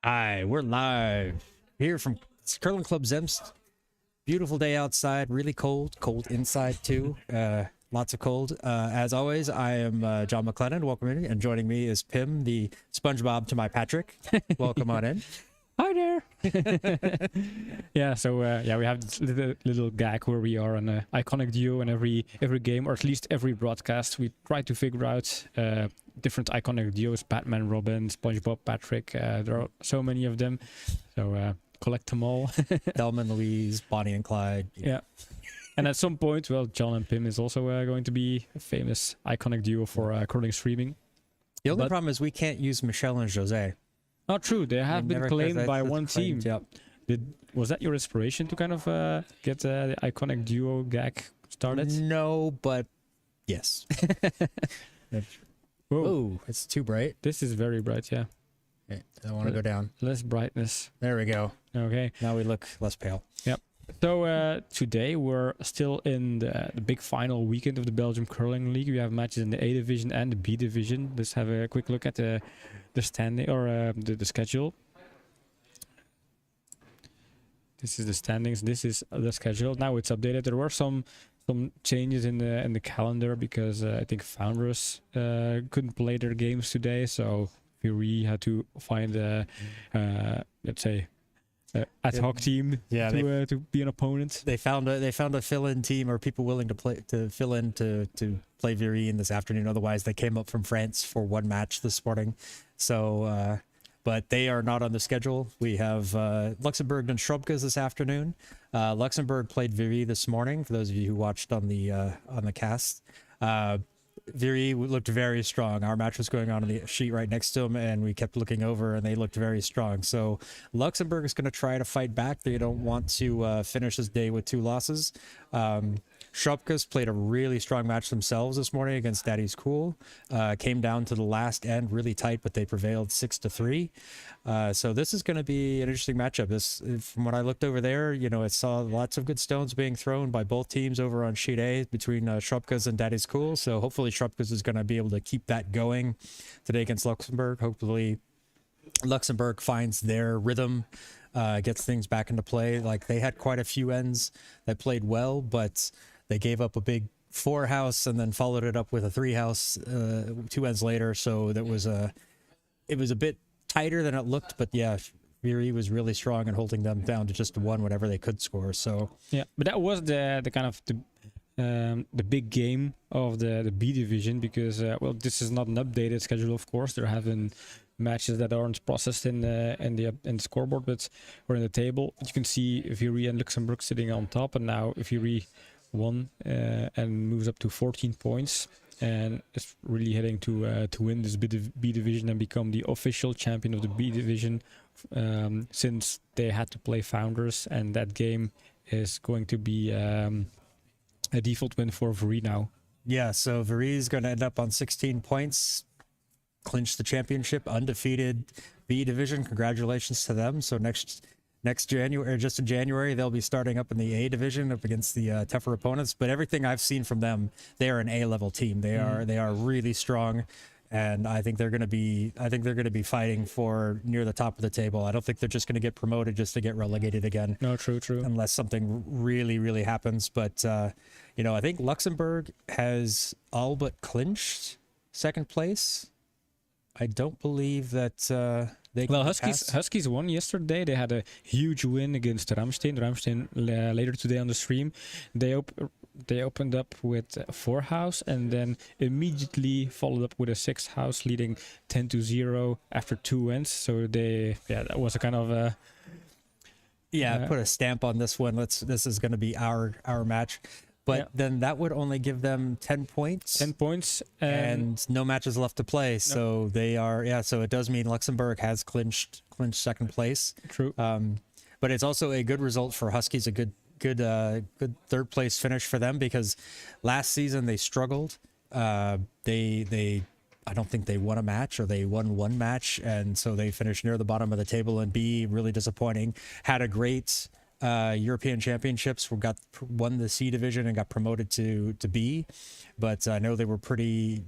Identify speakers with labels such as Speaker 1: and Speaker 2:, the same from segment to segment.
Speaker 1: Hi, we're live here from Curling Club Zemst. Beautiful day outside, really cold inside too. Lots of cold. As always, I am John McLennan. Welcome in, and joining me is Pim, the SpongeBob to my Patrick. Welcome on in.
Speaker 2: Hi there. We have this little gag where we are an iconic duo in every game, or at least every broadcast. We try to figure out different iconic duos: Batman, Robin, SpongeBob, Patrick. There are so many of them, so collect them all.
Speaker 1: Thelma and Louise, Bonnie and Clyde.
Speaker 2: Yeah. And at some point, well, John and Pim is also going to be a famous iconic duo for curling streaming.
Speaker 1: The only problem is we can't use Michelle and Jose.
Speaker 2: Not true. They have been claimed by one team.
Speaker 1: Yep.
Speaker 2: Was that your inspiration to kind of get the iconic duo gag started?
Speaker 1: No, but yes. Whoa, it's too bright.
Speaker 2: This is very bright, yeah.
Speaker 1: Okay, I want to go down.
Speaker 2: Less brightness.
Speaker 1: There we go.
Speaker 2: Okay.
Speaker 1: Now we look less pale.
Speaker 2: Yep. So today we're still in the big final weekend of the Belgian Curling League. We have matches in the A division and the B division. Let's have a quick look at the standing or the schedule. This is the standings. This is the schedule. Now it's updated. There were some changes in the calendar because I think Founders couldn't play their games today, so we had to find let's say ad hoc team to be an opponent.
Speaker 1: They found a fill-in team or people willing to fill in to play Viry this afternoon. Otherwise, they came up from France for one match this morning. So, but they are not on the schedule. We have Luxembourg Dun Schrobkes this afternoon. Luxembourg played Viry this morning. For those of you who watched on the cast. Viry looked very strong. Our match was going on the sheet right next to him, and we kept looking over, and they looked very strong. So Luxembourg is going to try to fight back. They don't want to finish this day with 2 losses. Schrobkes played a really strong match themselves this morning against Daddy's Cool. Came down to the last end, really tight, but they prevailed 6-3. So this is going to be an interesting matchup. From what I looked over there, I saw lots of good stones being thrown by both teams over on sheet A between Schrobkes and Daddy's Cool. So hopefully Schrobkes is going to be able to keep that going today against Luxembourg. Hopefully Luxembourg finds their rhythm, gets things back into play. Like, they had quite a few ends that played well, but they gave up a big 4 house and then followed it up with a 3 house 2 ends later. So it was a bit tighter than it looked, but yeah, Viry was really strong in holding them down to just 1 whatever they could score. So
Speaker 2: yeah, but that was the kind of the big game of the B division because well, this is not an updated schedule, of course. There have been matches that aren't processed in the scoreboard, but or in the table. But you can see Viry and Luxembourg sitting on top, and now Viry won and moves up to 14 points. And it's really heading to win this B division and become the official champion of the B division, since they had to play Founders, and that game is going to be a default win for Viry now. Yeah,
Speaker 1: so Viry is going to end up on 16 points, clinch the championship, undefeated B division. Congratulations to them. So next January, or just in January, they'll be starting up in the A division up against the tougher opponents. But everything I've seen from them, they are an A-level team. They are really strong, and I think they're going to be fighting for near the top of the table. I don't think they're just going to get promoted just to get relegated again.
Speaker 2: No, true.
Speaker 1: Unless something really happens. But I think Luxembourg has all but clinched second place. I don't believe that they.
Speaker 2: Well, Huskies won yesterday. They had a huge win against Ramstein. Ramstein later today on the stream, they opened up with 4 house and then immediately followed up with a 6 house, leading 10-0 after 2 ends. So that was a kind of
Speaker 1: put a stamp on this one. This is going to be our match. But then that would only give them 10 points.
Speaker 2: 10 points.
Speaker 1: And no matches left to play. So they are, so it does mean Luxembourg has clinched second place.
Speaker 2: True.
Speaker 1: But it's also a good result for Huskies, a good third place finish for them, because last season they struggled. I don't think they won a match, or they won 1 match. And so they finished near the bottom of the table, and B, really disappointing. Had a great European Championships, won the C division and got promoted to B, but I know they were pretty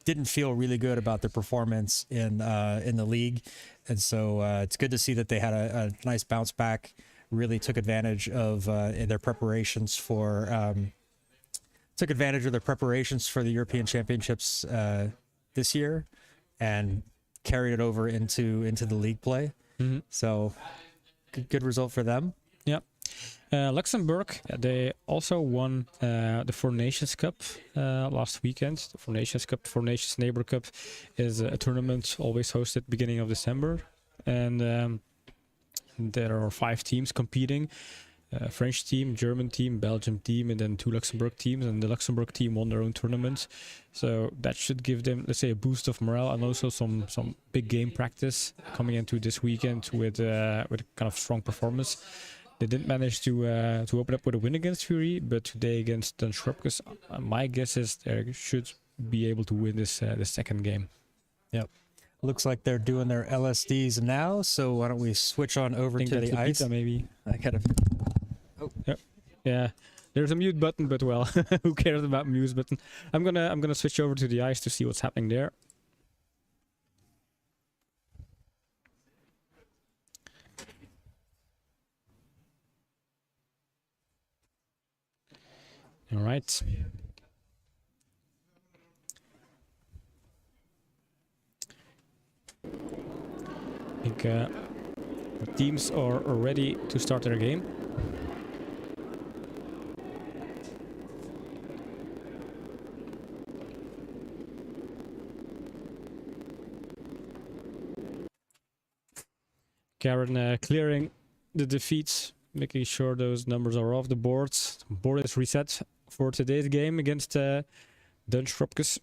Speaker 1: didn't feel really good about their performance in the league, and so it's good to see that they had a nice bounce back. Really took advantage of their preparations for the European Championships this year, and carried it over into the league play. So good result for them.
Speaker 2: Yeah. Luxembourg, they also won the Four Nations Cup last weekend. The Four Nations Cup, Four Nations Neighbor Cup, is a tournament always hosted beginning of December, and there are 5 teams competing. French team, German team, Belgian team, and then 2 Luxembourg teams. And the Luxembourg team won their own tournament, so that should give them, let's say, a boost of morale and also some big game practice coming into this weekend with a kind of strong performance. They didn't manage to open up with a win against Fury, but today against Dun Schrobkes, my guess is they should be able to win this the second game.
Speaker 1: Yep. Looks like they're doing their LSDs now, so why don't we switch on over to the ice?
Speaker 2: Pizza, maybe.
Speaker 1: I kind of. Oh.
Speaker 2: Yep. Yeah. There's a mute button, but well, who cares about mute button? I'm gonna switch over to the ice to see what's happening there. All right. I think the teams are ready to start their game. Karen clearing the defeats, making sure those numbers are off the boards. Board is reset for today's game against Dun Schrobkes.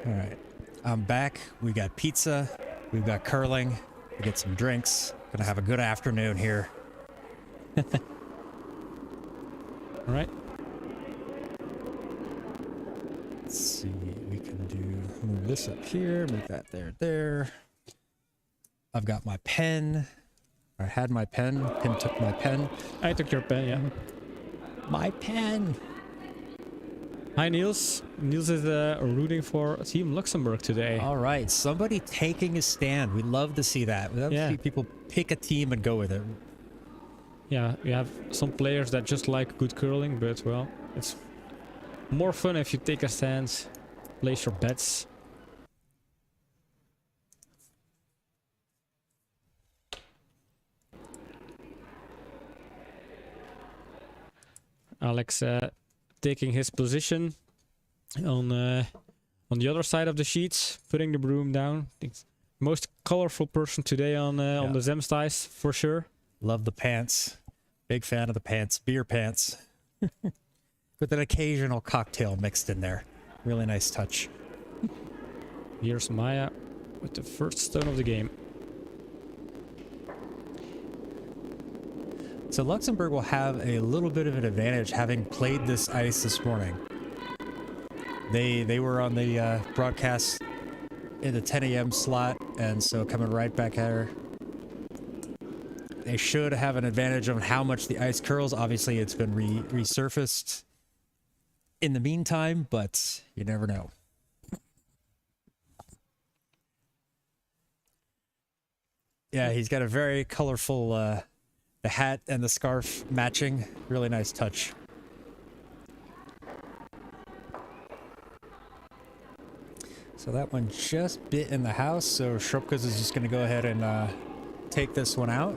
Speaker 1: All right, I'm back. We got pizza, we've got curling, we get some drinks. Gonna have a good afternoon here.
Speaker 2: All right.
Speaker 1: Let's see, we can move this up here, move that there. I've got my pen. I had my pen. Tim took my pen.
Speaker 2: I took your pen, yeah.
Speaker 1: My pen.
Speaker 2: Hi, Niels. Niels is rooting for Team Luxembourg today.
Speaker 1: All right, somebody taking a stand. We love to see that. We love to see people pick a team and go with it.
Speaker 2: Yeah, we have some players that just like good curling, but well, it's more fun if you take a stance, place your bets. Alex taking his position on the other side of the sheets, putting the broom down. I think most colorful person today on the Zemstice for sure.
Speaker 1: Love the pants. Big fan of the pants. Beer pants. With an occasional cocktail mixed in there. Really nice touch.
Speaker 2: Here's Maya with the first stone of the game.
Speaker 1: So Luxembourg will have a little bit of an advantage having played this ice this morning. They were on the broadcast in the 10 a.m. slot, and so coming right back at her. They should have an advantage on how much the ice curls. Obviously, it's been resurfaced in the meantime, but you never know. Yeah, he's got a very colorful, the hat and the scarf matching. Really nice touch. So that one just bit in the house, so Schrobkes is just going to go ahead and take this one out.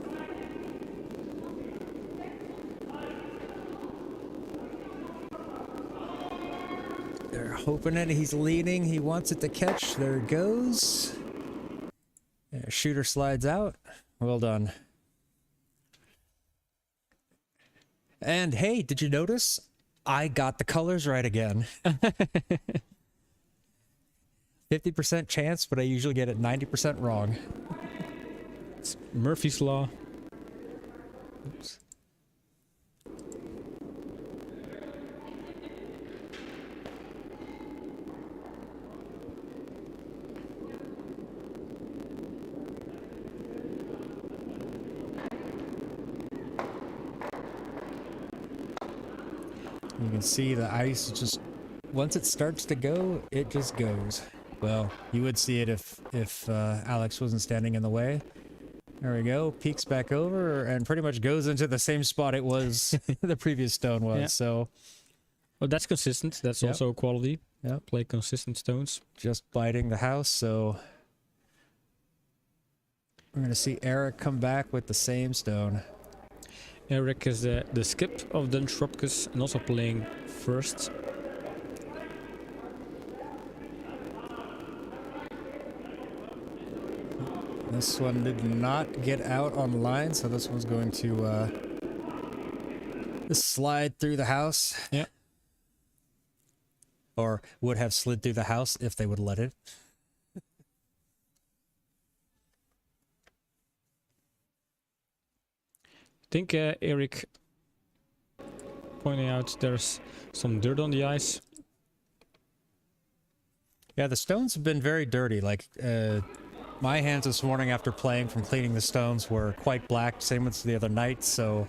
Speaker 1: They're hoping it. He's leaning. He wants it to catch. There it goes. There, shooter slides out. Well done. And hey, did you notice? I got the colors right again. 50% chance, but I usually get it 90% wrong.
Speaker 2: It's Murphy's Law.
Speaker 1: Oops. You can see the ice just, once it starts to go, it just goes. Well, you would see it if Alex wasn't standing in the way. There we go. Peeks back over and pretty much goes into the same spot it was the previous stone was.
Speaker 2: Yeah.
Speaker 1: So,
Speaker 2: well, that's consistent. That's also a quality.
Speaker 1: yeah,
Speaker 2: Play consistent stones.
Speaker 1: just biting the house. So we're gonna see Eric come back with the same stone.
Speaker 2: Eric is the skip of Dun Schrobkes and also playing first.
Speaker 1: This one did not get out on the line, so this one's going to just slide through the house.
Speaker 2: Yeah.
Speaker 1: Or would have slid through the house if they would let it.
Speaker 2: I think Eric pointing out there's some dirt on the ice.
Speaker 1: Yeah, the stones have been very dirty. Like, my hands this morning after playing from cleaning the stones were quite black, same as the other night, so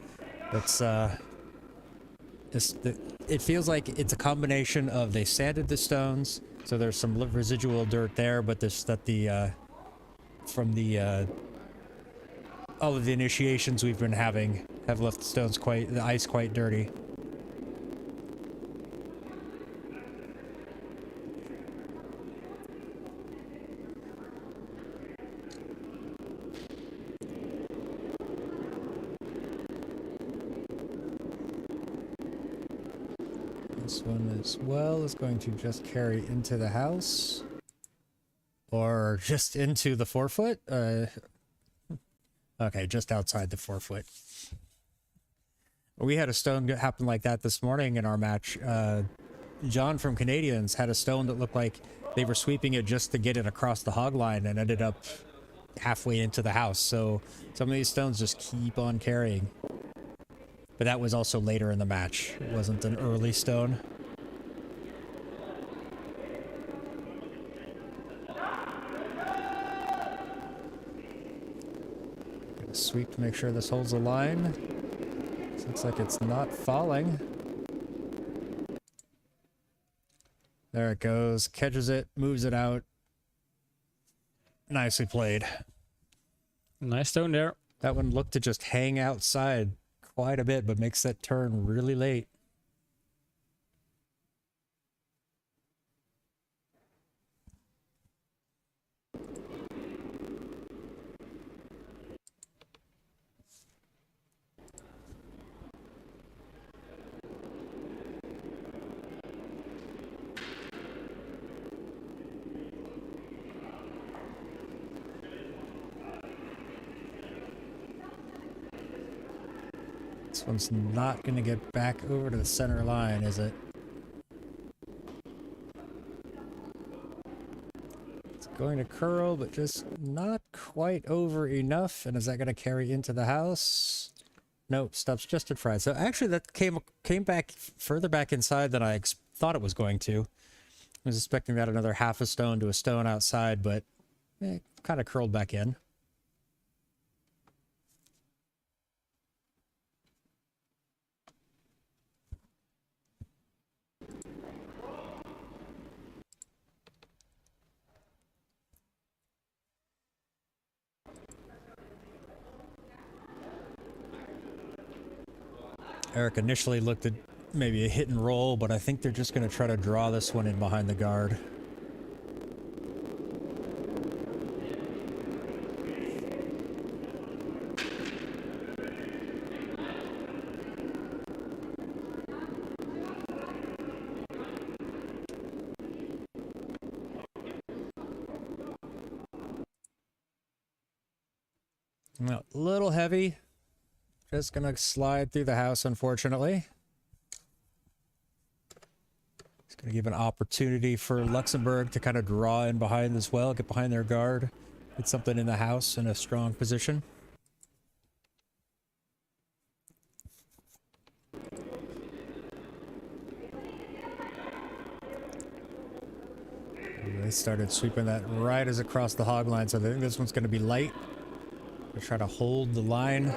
Speaker 1: it feels like it's a combination of they sanded the stones, so there's some residual dirt there, but there's that from the all of the initiations we've been having have left the ice quite dirty. This one as well is going to just carry into the house. Or just into the 4-foot. Okay, just outside the 4-foot. We had a stone happen like that this morning in our match. John from Canadians had a stone that looked like they were sweeping it just to get it across the hog line and ended up halfway into the house. So some of these stones just keep on carrying. But that was also later in the match. It wasn't an early stone. Gonna sweep to make sure this holds the line. This looks like it's not falling. There it goes. Catches it, moves it out. Nicely played.
Speaker 2: Nice stone there.
Speaker 1: That one looked to just hang outside quite a bit, but makes that turn really late. This one's not going to get back over to the center line, is it? It's going to curl, but just not quite over enough. And is that going to carry into the house? Nope, stops just at fried. So actually that came back further back inside than I thought it was going to. I was expecting that another half a stone to a stone outside, but it kind of curled back in. Eric initially looked at maybe a hit and roll, but I think they're just going to try to draw this one in behind the guard. A little heavy. Just gonna slide through the house, unfortunately. It's gonna give an opportunity for Luxembourg to kind of draw in behind as well, get behind their guard, get something in the house in a strong position. They started sweeping that right as across the hog line, so I think this one's gonna be light. They'll try to hold the line.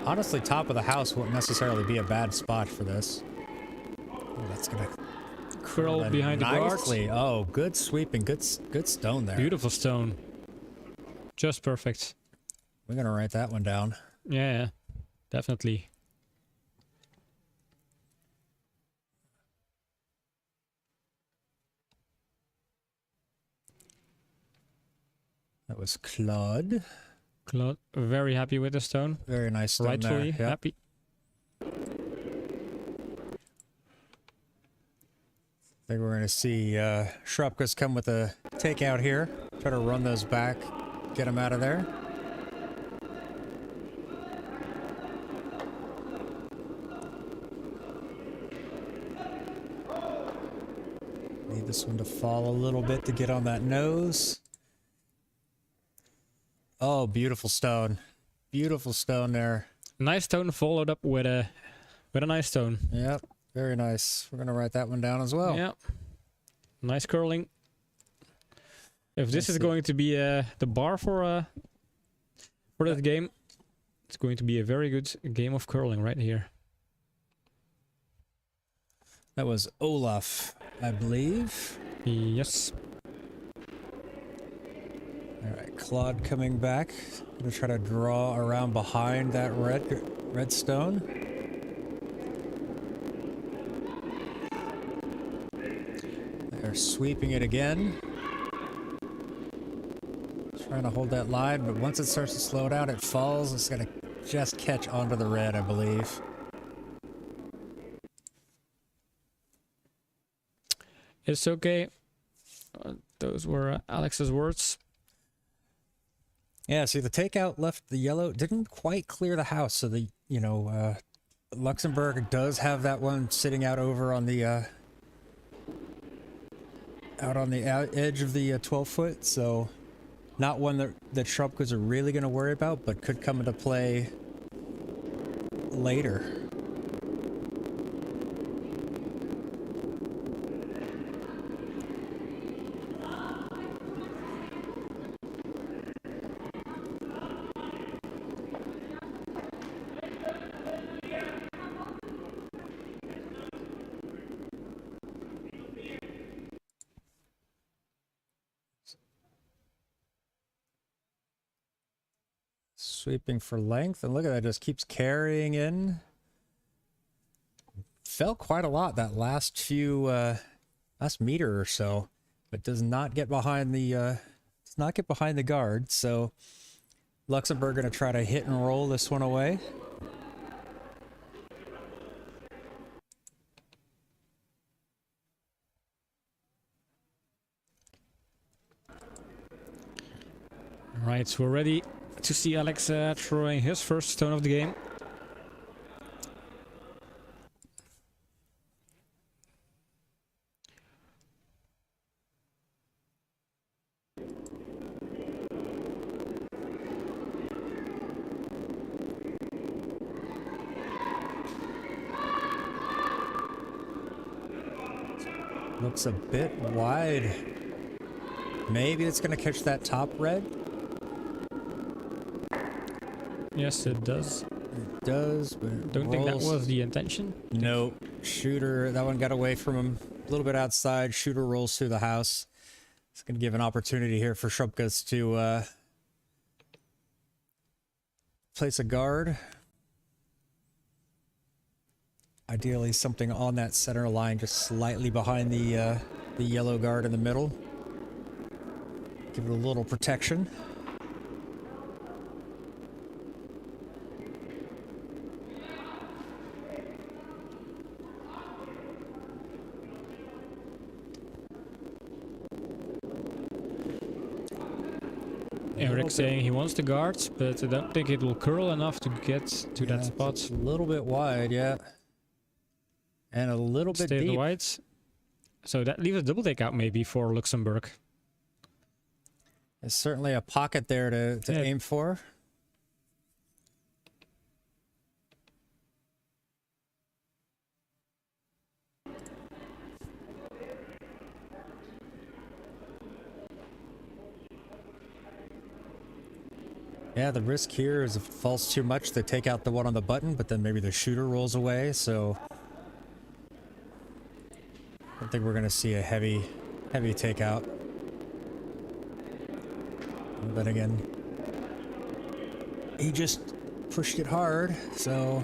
Speaker 1: Honestly, top of the house wouldn't necessarily be a bad spot for this. Oh, that's gonna
Speaker 2: Curl behind the guards.
Speaker 1: nicely. Oh, good sweeping, good stone there.
Speaker 2: Beautiful stone. Just perfect.
Speaker 1: We're gonna write that one down.
Speaker 2: Yeah, definitely.
Speaker 1: That was Claude.
Speaker 2: Claude, very happy with the stone.
Speaker 1: Very nice stone
Speaker 2: Rightfully
Speaker 1: there. Yep.
Speaker 2: happy.
Speaker 1: I think we're going to see Schrobkes come with a takeout here. Try to run those back, get them out of there. Need this one to fall a little bit to get on that nose. Oh, beautiful stone. Beautiful stone there.
Speaker 2: Nice stone followed up with a nice stone.
Speaker 1: Yep, very nice. We're going to write that one down as well.
Speaker 2: Yeah. Nice curling. If this is going to be the bar for that game, it's going to be a very good game of curling right here.
Speaker 1: That was Olaf, I believe.
Speaker 2: Yes.
Speaker 1: All right, Claude coming back. Gonna try to draw around behind that red stone. They're sweeping it again. Trying to hold that line, but once it starts to slow down, it falls. It's gonna just catch onto the red, I believe.
Speaker 2: It's okay. Those were Alex's words.
Speaker 1: Yeah, see, the takeout left the yellow, didn't quite clear the house, so the, Luxembourg does have that one sitting out over on the, edge of the 12-foot, so not one that Schrobkes are really going to worry about, but could come into play later. Sweeping for length, and look at that, just keeps carrying in. Fell quite a lot that last meter or so, but does not get behind the guard. So Luxembourg gonna try to hit and roll this one away.
Speaker 2: Right, so we're ready to see Alex throwing his first stone of the game.
Speaker 1: Looks a bit wide. Maybe it's gonna catch that top red.
Speaker 2: Yes, it does.
Speaker 1: It does, but it
Speaker 2: Don't think that
Speaker 1: rolls.
Speaker 2: was the intention.
Speaker 1: Nope. Shooter, that one got away from him a little bit outside. Shooter rolls through the house. It's going to give an opportunity here for Schrobkes to place a guard. Ideally something on that center line, just slightly behind the yellow guard in the middle. Give it a little protection.
Speaker 2: Eric saying he wants the guards, but I don't think it will curl enough to get to that spot.
Speaker 1: It's a little bit wide, yeah. And a little bit
Speaker 2: Stay
Speaker 1: deep.
Speaker 2: the whites. So that leaves a double takeout maybe for Luxembourg.
Speaker 1: There's certainly a pocket there to
Speaker 2: Yeah.
Speaker 1: aim for. Yeah, the risk here is if it falls too much, they take out the one on the button, but then maybe the shooter rolls away, so I don't think we're gonna see a heavy takeout. And then again, he just pushed it hard, so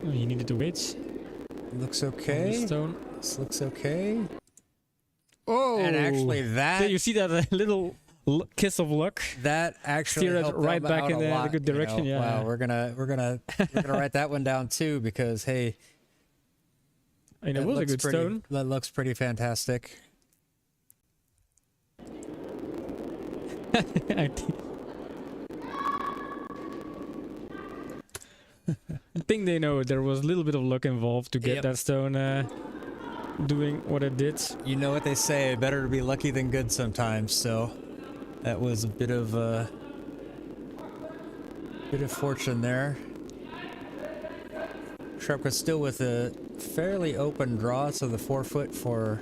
Speaker 2: Oh, you needed to wait.
Speaker 1: looks
Speaker 2: On the
Speaker 1: okay.
Speaker 2: stone.
Speaker 1: This looks okay.
Speaker 2: Oh!
Speaker 1: And actually that
Speaker 2: You see that little kiss of luck?
Speaker 1: actually
Speaker 2: Steered it
Speaker 1: helped
Speaker 2: right
Speaker 1: them
Speaker 2: back
Speaker 1: out
Speaker 2: in
Speaker 1: a
Speaker 2: the
Speaker 1: lot,
Speaker 2: good
Speaker 1: you know.
Speaker 2: direction, yeah.
Speaker 1: Wow, we're gonna write that one down too, because hey,
Speaker 2: And it
Speaker 1: that
Speaker 2: was a
Speaker 1: looks
Speaker 2: good
Speaker 1: pretty,
Speaker 2: stone.
Speaker 1: That looks pretty fantastic.
Speaker 2: I think they know there was a little bit of luck involved to get
Speaker 1: Yep.
Speaker 2: that stone doing what it did.
Speaker 1: You know what they say, better to be lucky than good sometimes, so that was a bit of fortune there. Schrobkes still with a fairly open draw, so the 4-foot for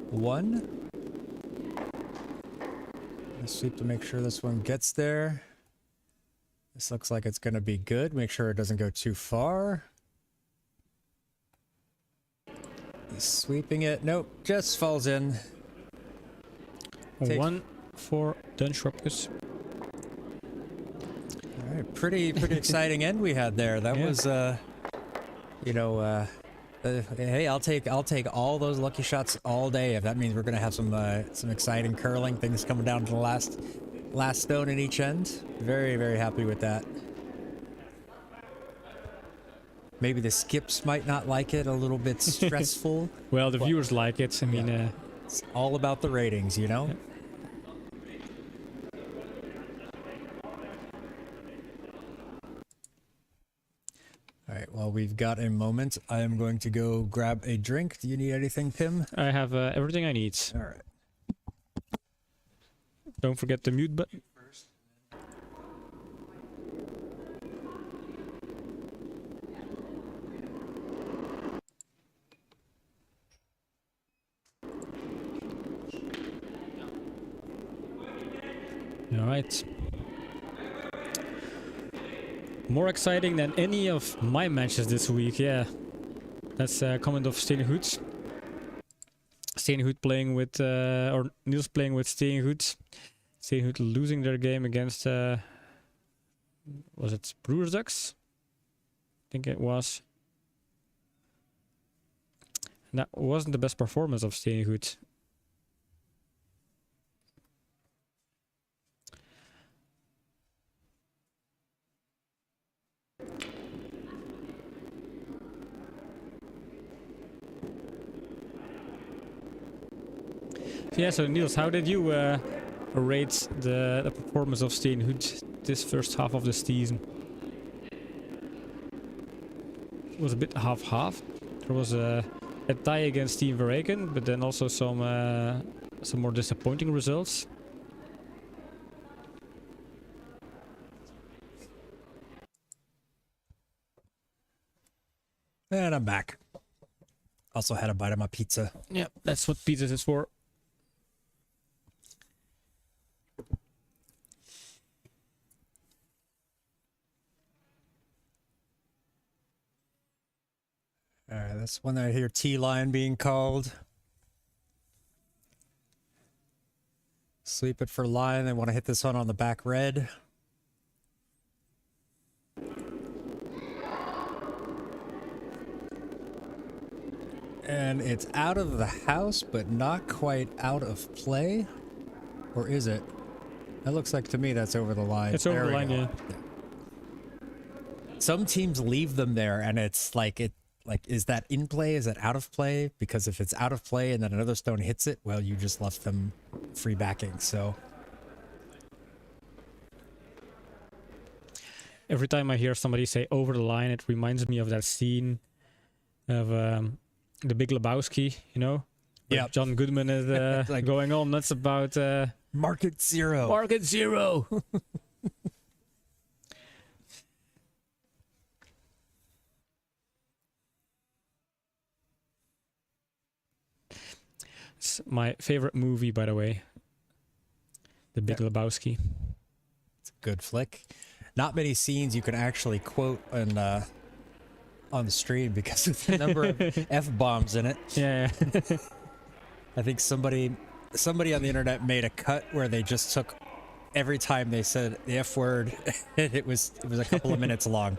Speaker 1: 1. Let's sweep to make sure this one gets there. This looks like it's going to be good. Make sure it doesn't go too far. He's sweeping it. Nope, just falls in. Take-
Speaker 2: 1 for Dun Schrobkes.
Speaker 1: All right, pretty exciting end we had there. That
Speaker 2: Yeah.
Speaker 1: was, hey, I'll take all those lucky shots all day if that means we're gonna have some exciting curling things coming down to the last stone in each end. Very, very happy with that. Maybe the skips might not like it, a little bit stressful.
Speaker 2: Well, the viewers like it. I mean,
Speaker 1: It's all about the ratings, you know? All right, well, we've got a moment. I am going to go grab a drink. Do you need anything, Pim?
Speaker 2: I have everything I need.
Speaker 1: All right.
Speaker 2: Don't forget the mute button. All right. More exciting than any of my matches this week, yeah. That's a comment of Steenhoed. Steenhoed playing with, or Niels playing with Steenhoed. Steenhoed losing their game against, was it Broersducks? I think it was. And that wasn't the best performance of Steenhoed. Yeah, so Niels, how did you rate the performance of Steenhoed this first half of the season? It was a bit half-half. There was a tie against Team Verreken, but then also some more disappointing results.
Speaker 1: And I'm back. Also had a bite of my pizza.
Speaker 2: Yeah, that's what pizza is for.
Speaker 1: All right, that's when I hear T-line being called. Sweep it for line. They want to hit this one on the back red. And it's out of the house, but not quite out of play. Or is it? That looks like to me that's over the line.
Speaker 2: It's over
Speaker 1: There
Speaker 2: the
Speaker 1: we
Speaker 2: line,
Speaker 1: go.
Speaker 2: yeah.
Speaker 1: Some teams leave them there, and it's like is that in play? Is it out of play? Because if it's out of play and then another stone hits it, well, you just left them free backing. So
Speaker 2: Every time I hear somebody say over the line, it reminds me of that scene of The Big Lebowski, you know? Where
Speaker 1: Yep.
Speaker 2: John Goodman is
Speaker 1: Like-
Speaker 2: going on nuts about
Speaker 1: market zero.
Speaker 2: Market Zero. It's my favorite movie, by the way. The Big Lebowski.
Speaker 1: It's a good flick. not many scenes you can actually quote on the stream because of the number of F-bombs in it.
Speaker 2: Yeah.
Speaker 1: I think somebody on the internet made a cut where they just took every time they said the F word, it was a couple of minutes long.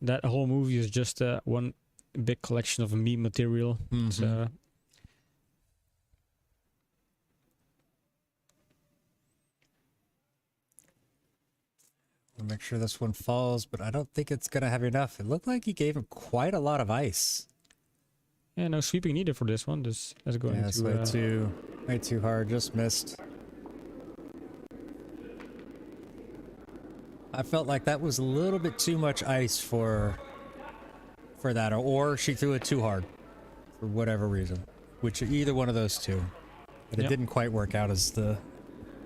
Speaker 2: That whole movie is just one big collection of meme material. It's,
Speaker 1: We'll make sure this one falls, but I don't think it's gonna have enough. It looked like he gave him quite a lot of ice.
Speaker 2: yeah, no sweeping needed for this one. This is going
Speaker 1: Yeah, it's way too hard. Just missed. I felt like that was a little bit too much ice for that, or she threw it too hard for whatever reason. Which either one of those two, but it didn't quite work out as the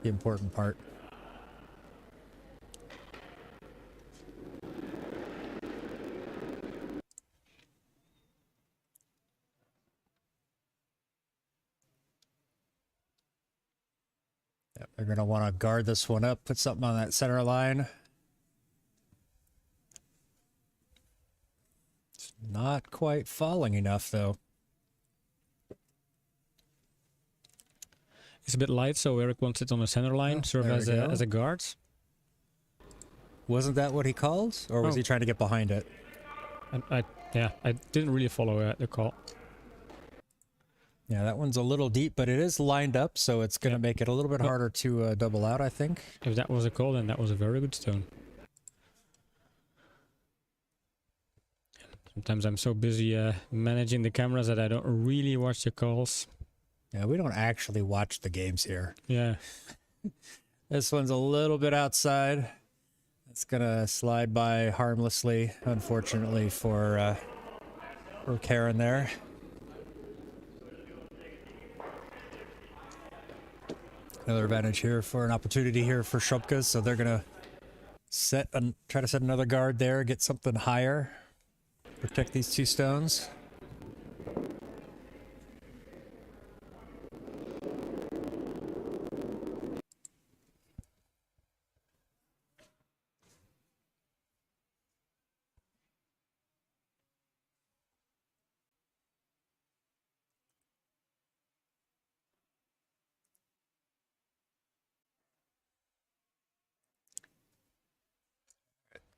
Speaker 1: important part. Yep, they're gonna want to guard this one up, put something on that center line. It's not quite falling enough though.
Speaker 2: It's a bit light, so Eric wants it on the center line, serve
Speaker 1: there
Speaker 2: as
Speaker 1: we go.
Speaker 2: as a guard.
Speaker 1: Wasn't that what he called, or was he trying to get behind it?
Speaker 2: I didn't really follow the call.
Speaker 1: Yeah, that one's a little deep, but it is lined up, so it's going to make it a little bit harder to double out, I think.
Speaker 2: If that was a call, then that was a very good stone. Sometimes I'm so busy managing the cameras that I don't really watch the calls.
Speaker 1: Yeah, we don't actually watch the games here.
Speaker 2: Yeah.
Speaker 1: This one's a little bit outside. It's going to slide by harmlessly, unfortunately, for Karen there. Another advantage here for an opportunity here for Schrobkes, so they're gonna try to set another guard there, get something higher, protect these two stones.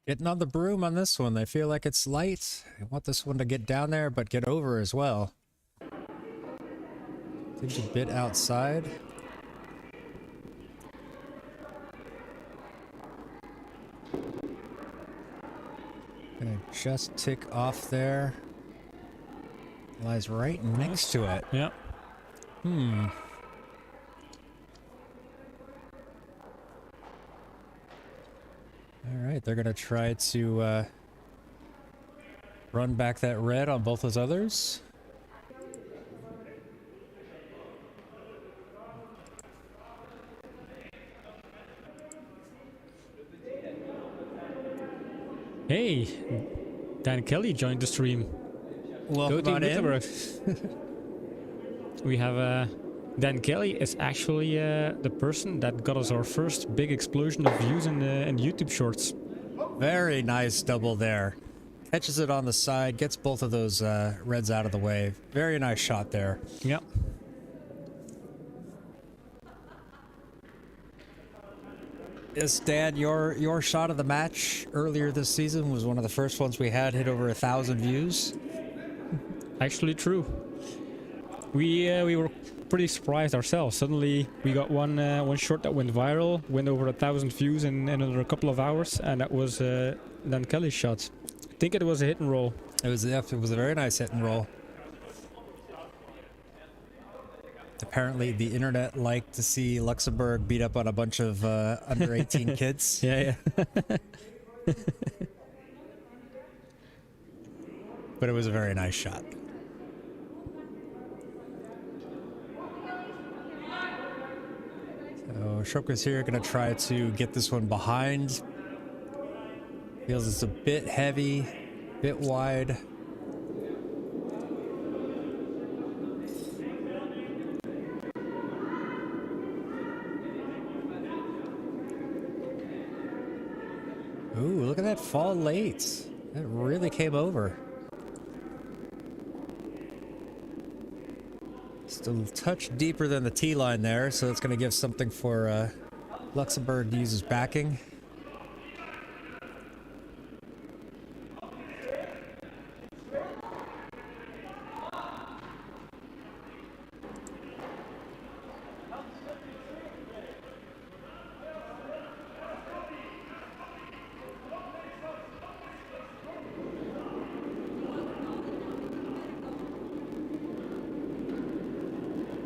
Speaker 1: Getting on the broom on this one. They feel like it's light. They want this one to get down there, but get over as well. Seems a bit outside. Gonna just tick off there. Lies right next to it.
Speaker 2: Yeah.
Speaker 1: All right, they're going to try to run back that red on both those others.
Speaker 2: Hey, Dan Kelly joined the stream.
Speaker 1: Welcome
Speaker 2: Go
Speaker 1: on
Speaker 2: to
Speaker 1: in.
Speaker 2: Luxembourg. We have Dan Kelly is actually the person that got us our first big explosion of views in YouTube Shorts.
Speaker 1: Very nice double there. Catches it on the side, gets both of those reds out of the way. Very nice shot there.
Speaker 2: Yeah.
Speaker 1: Yes, Dan, your shot of the match earlier this season was one of the first ones we had hit over 1,000 views.
Speaker 2: Actually true. We were pretty surprised ourselves. Suddenly we got one shot that went viral, went over 1,000 views in under a couple of hours, and that was Dan Kelly's shot. I think it was a hit and roll.
Speaker 1: It was a very nice hit and roll. Apparently the internet liked to see Luxembourg beat up on a bunch of under 18 kids.
Speaker 2: Yeah.
Speaker 1: But it was a very nice shot. So Schrobkes here going to try to get this one behind. Feels it's a bit heavy, bit wide. look at that fall late. It really came over. Still a touch deeper than the tee line there, so it's going to give something for Luxembourg to use his backing.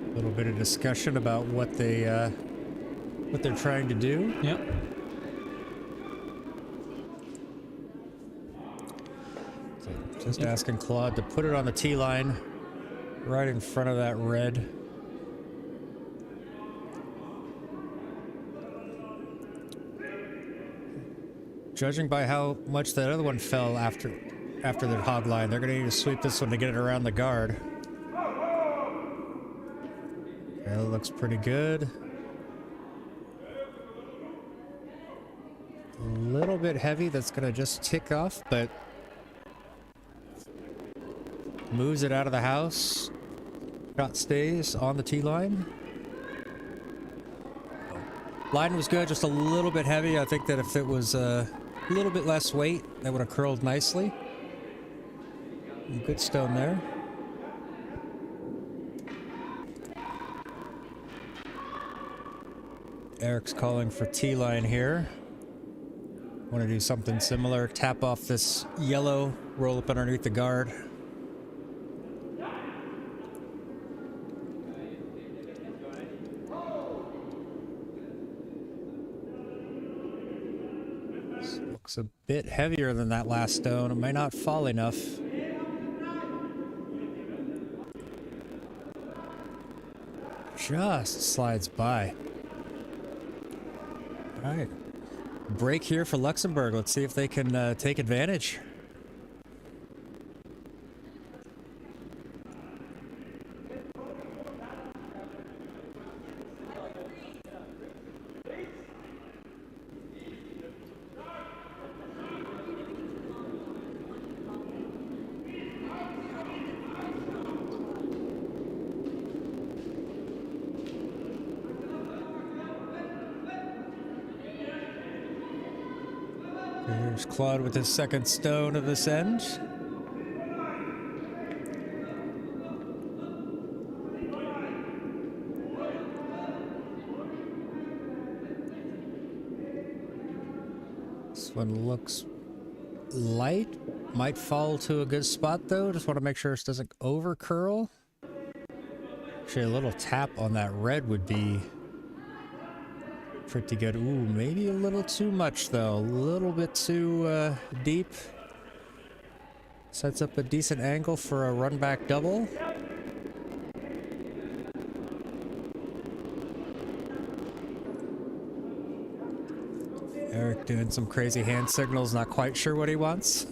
Speaker 1: A little bit of discussion about what they're trying to do.
Speaker 2: Yeah.
Speaker 1: So just asking Claude to put it on the tee line, right in front of that red. Judging by how much that other one fell after their hog line, they're going to need to sweep this one to get it around the guard. That looks pretty good. A little bit heavy, that's going to just tick off, but moves it out of the house. Shot stays on the tee line. Line was good, just a little bit heavy. I think that if it was a little bit less weight, that would have curled nicely. Good stone there. Eric's calling for T-line here. Want to do something similar. Tap off this yellow, roll up underneath the guard. This looks a bit heavier than that last stone. It might not fall enough. Just slides by. All right, break here for Luxembourg. Let's see if they can take advantage. Here's Claude with his second stone of this end. This one looks light. Might fall to a good spot though. Just want to make sure this doesn't over curl. Actually, a little tap on that red would be pretty good. Ooh, maybe a little too much though. A little bit too deep. Sets up a decent angle for a run back double. Eric doing some crazy hand signals, not quite sure what he wants.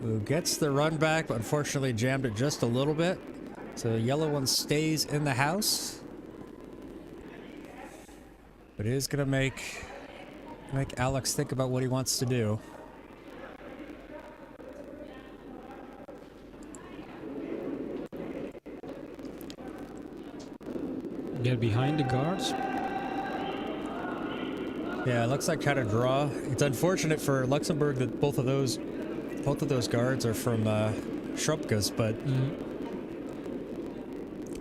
Speaker 1: Who gets the run back, but unfortunately jammed it just a little bit. So the yellow one stays in the house. But it is gonna make Alex think about what he wants to do.
Speaker 2: Get behind the guards.
Speaker 1: Yeah, it looks like kind of draw. It's unfortunate for Luxembourg that both of those guards are from Schrobkes, but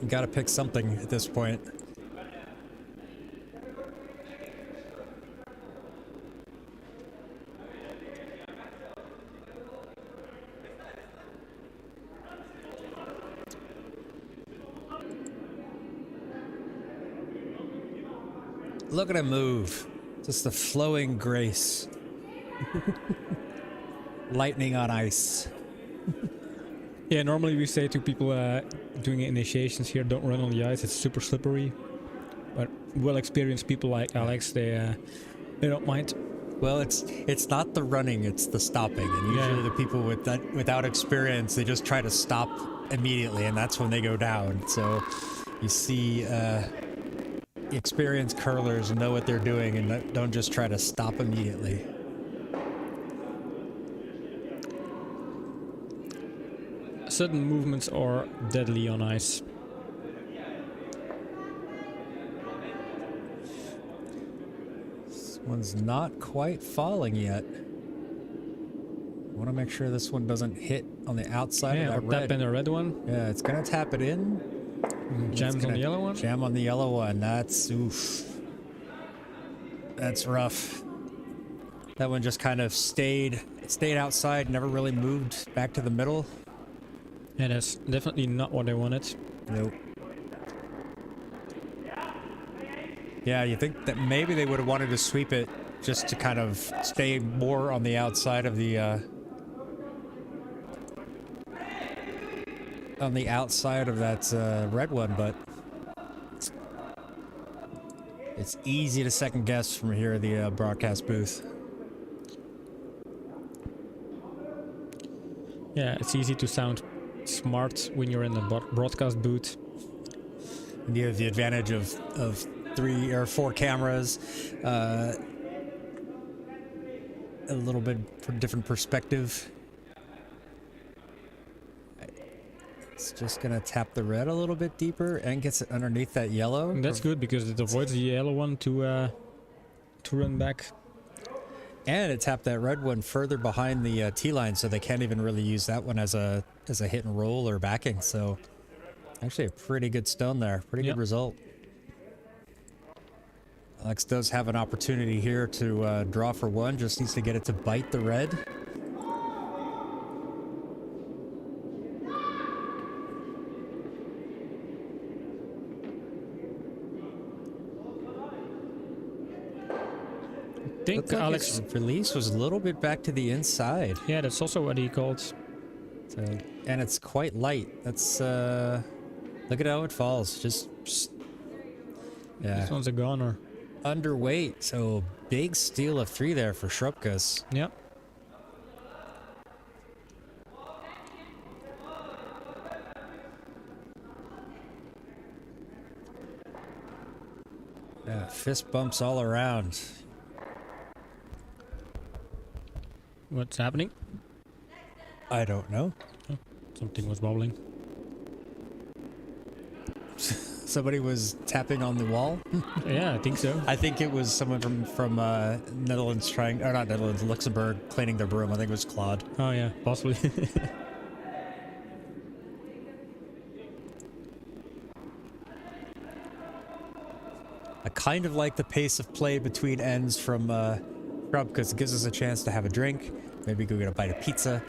Speaker 1: you gotta pick something at this point. Look at him move. Just the flowing grace. Lightning on ice.
Speaker 2: Yeah, normally we say to people doing initiations here, don't run on the ice, it's super slippery. But well-experienced people like Alex, they They don't mind.
Speaker 1: Well, it's not the running, it's the stopping. And usually the people without experience, they just try to stop immediately, and that's when they go down. So you see experienced curlers know what they're doing and don't just try to stop immediately.
Speaker 2: Sudden movements are deadly on ice.
Speaker 1: This one's not quite falling yet. Want to make sure this one doesn't hit on the outside of that red.
Speaker 2: Tap in the red one.
Speaker 1: Yeah, it's gonna tap it in.
Speaker 2: Jams on the yellow one.
Speaker 1: Jam on the yellow one. That's oof. That's rough. That one just kind of stayed outside, never really moved back to the middle.
Speaker 2: Yeah, that's definitely not what I wanted.
Speaker 1: Nope. Yeah, you think that maybe they would have wanted to sweep it just to kind of stay more on the outside of the that red one, but it's easy to second guess from here at the broadcast booth.
Speaker 2: Yeah, it's easy to sound smart when you're in the broadcast booth.
Speaker 1: And you have the advantage of 3 or 4 cameras, a little bit from different perspective. It's just gonna tap the red a little bit deeper and gets it underneath that yellow.
Speaker 2: And that's good because it avoids the yellow one to run back.
Speaker 1: And it tapped that red one further behind the T line, so they can't even really use that one as a hit and roll or backing. So actually a pretty good stone there, pretty good result. Alex does have an opportunity here to draw for one, just needs to get it to bite the red.
Speaker 2: I think
Speaker 1: Like
Speaker 2: Alex
Speaker 1: his release was a little bit back to the inside.
Speaker 2: Yeah, that's also what he called.
Speaker 1: So, and it's quite light. That's look at how it falls. Just yeah.
Speaker 2: This one's a goner.
Speaker 1: Underweight. So big steal of 3 there for Schrobkes.
Speaker 2: Yep.
Speaker 1: Yeah, fist bumps all around.
Speaker 2: What's happening?
Speaker 1: I don't know.
Speaker 2: Oh, something was wobbling.
Speaker 1: Somebody was tapping on the wall.
Speaker 2: Yeah, I think so.
Speaker 1: I think it was someone from Netherlands trying, or not Netherlands, Luxembourg, cleaning their broom. I think it was Claude.
Speaker 2: Oh yeah, possibly.
Speaker 1: I kind of like the pace of play between ends from Scrub because it gives us a chance to have a drink, maybe go get a bite of pizza.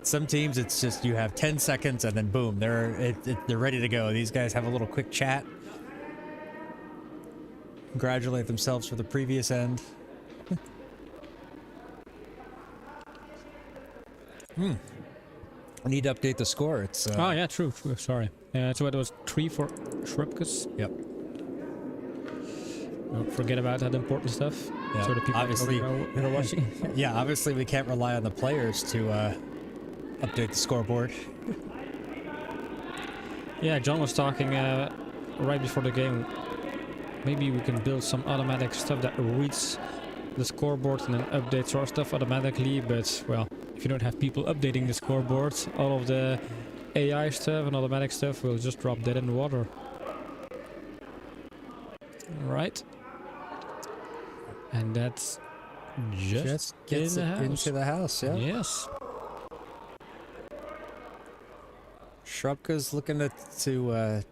Speaker 1: Some teams, it's just you have 10 seconds and then boom, they're ready to go. These guys have a little quick chat, congratulate themselves for the previous end. I need to update the score. It's
Speaker 2: oh yeah, true. Sorry. So it was 3 for Schrobkes.
Speaker 1: Yep.
Speaker 2: Don't forget about that important stuff.
Speaker 1: Yeah,
Speaker 2: So the people
Speaker 1: obviously
Speaker 2: who are watching.
Speaker 1: Yeah, obviously we can't rely on the players to update the scoreboard.
Speaker 2: Yeah, John was talking right before the game. Maybe we can build some automatic stuff that reads the scoreboard and then updates our stuff automatically. But well, if you don't have people updating the scoreboard, all of the AI stuff and automatic stuff will just drop dead in the water. Right. And that's just
Speaker 1: gets
Speaker 2: in
Speaker 1: it
Speaker 2: the house.
Speaker 1: into the house. Yeah.
Speaker 2: Yes.
Speaker 1: Schrobkes looking to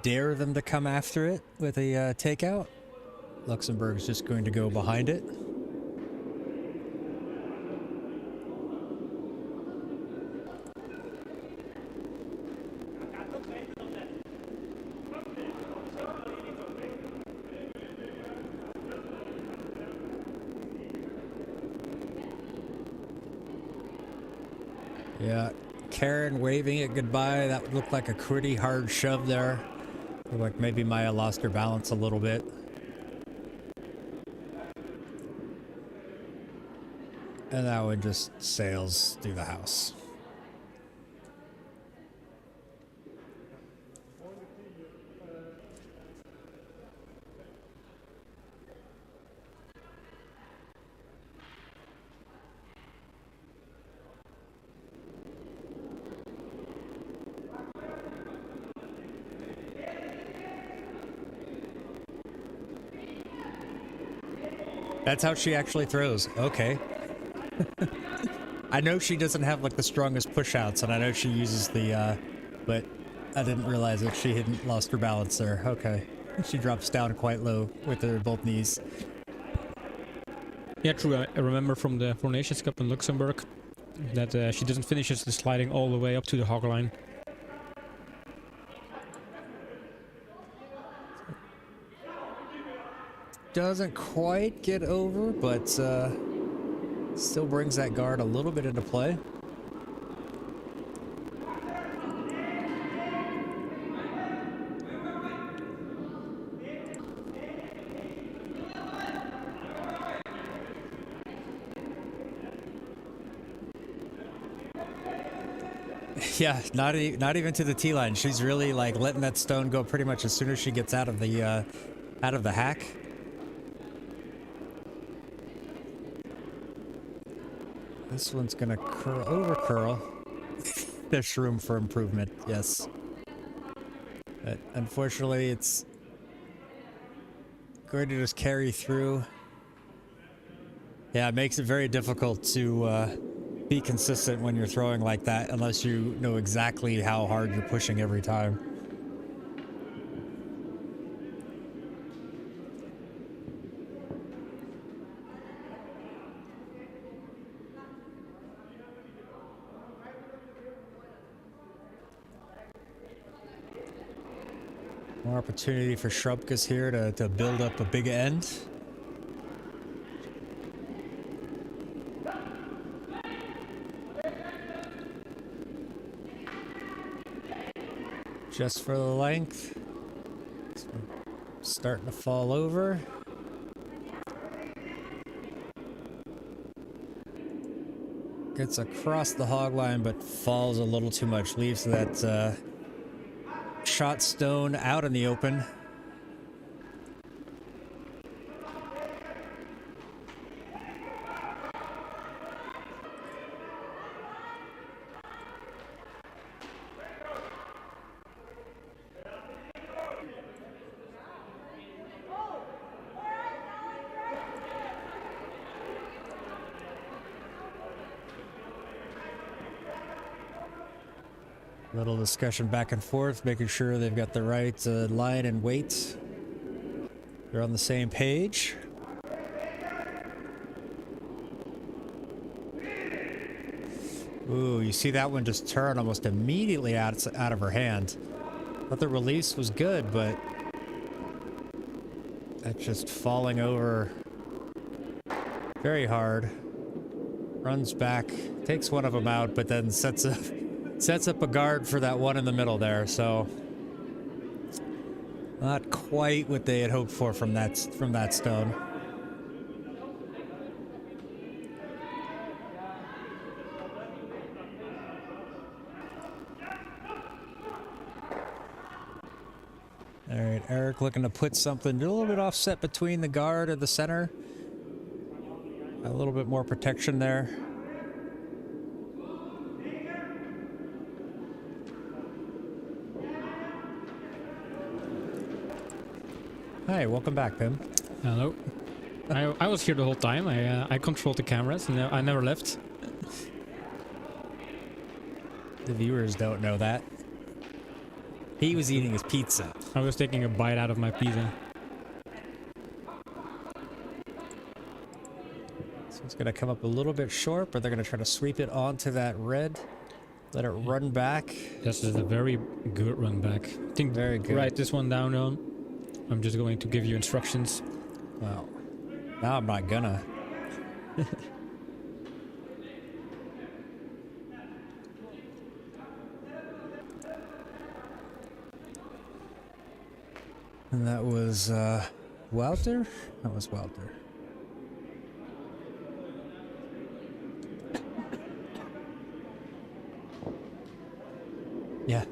Speaker 1: dare them to come after it with a takeout. Luxembourg is just going to go behind it. Yeah, Karen waving it goodbye. That looked like a pretty hard shove there. Looked like maybe Maya lost her balance a little bit. And that one just sails through the house. That's how she actually throws. Okay. I know she doesn't have like the strongest push outs, and I know she uses the, but I didn't realize that she hadn't lost her balance there. Okay. She drops down quite low with her both knees.
Speaker 2: Yeah, true. I remember from the Four Nations Cup in Luxembourg that she doesn't finish the sliding all the way up to the hog line.
Speaker 1: Doesn't quite get over, but still brings that guard a little bit into play. Yeah, not even to the tee line. She's really like letting that stone go pretty much as soon as she gets out of the hack. This one's gonna over curl. There's room for improvement, yes. But unfortunately, it's going to just carry through. Yeah, it makes it very difficult to be consistent when you're throwing like that unless you know exactly how hard you're pushing every time. More opportunity for Schrobkes here to build up a big end. Just for the length. Starting to fall over. Gets across the hog line, but falls a little too much. Leaves that shot stone out in the open. Little discussion back and forth, making sure they've got the right line and weight. They're on the same page. Ooh, you see that one just turn almost immediately out of her hand. Thought the release was good, but that's just falling over very hard. Runs back, takes one of them out, but then sets up a guard for that one in the middle there, so not quite what they had hoped for from that stone. All right, Eric looking to put something a little bit offset between the guard and the center. A little bit more protection there. Hi, welcome back, Pim.
Speaker 2: Hello. I was here the whole time. I controlled the cameras and I never left.
Speaker 1: The viewers don't know that. He was eating his pizza.
Speaker 2: I was taking a bite out of my pizza.
Speaker 1: So it's going to come up a little bit short, but they're going to try to sweep it onto that red. Let it run back.
Speaker 2: This is a very good run back. I think
Speaker 1: very good.
Speaker 2: Write this one down on. I'm just going to give you instructions.
Speaker 1: Well, now I'm not gonna. And that was Walter? That was Walter. Yeah.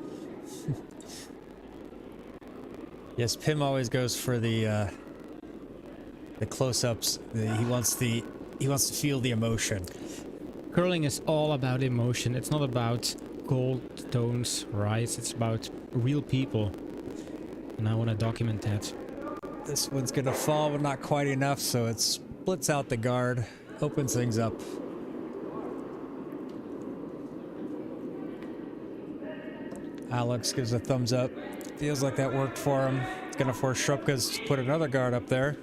Speaker 1: Yes, Pim always goes for the close-ups. He wants to feel the emotion.
Speaker 2: Curling is all about emotion. It's not about gold, tones, rice. It's about real people. And I want to document that.
Speaker 1: This one's gonna fall, but not quite enough, so it splits out the guard, opens things up. Alex gives a thumbs up. Feels like that worked for him. It's gonna force Schrobkes to put another guard up there.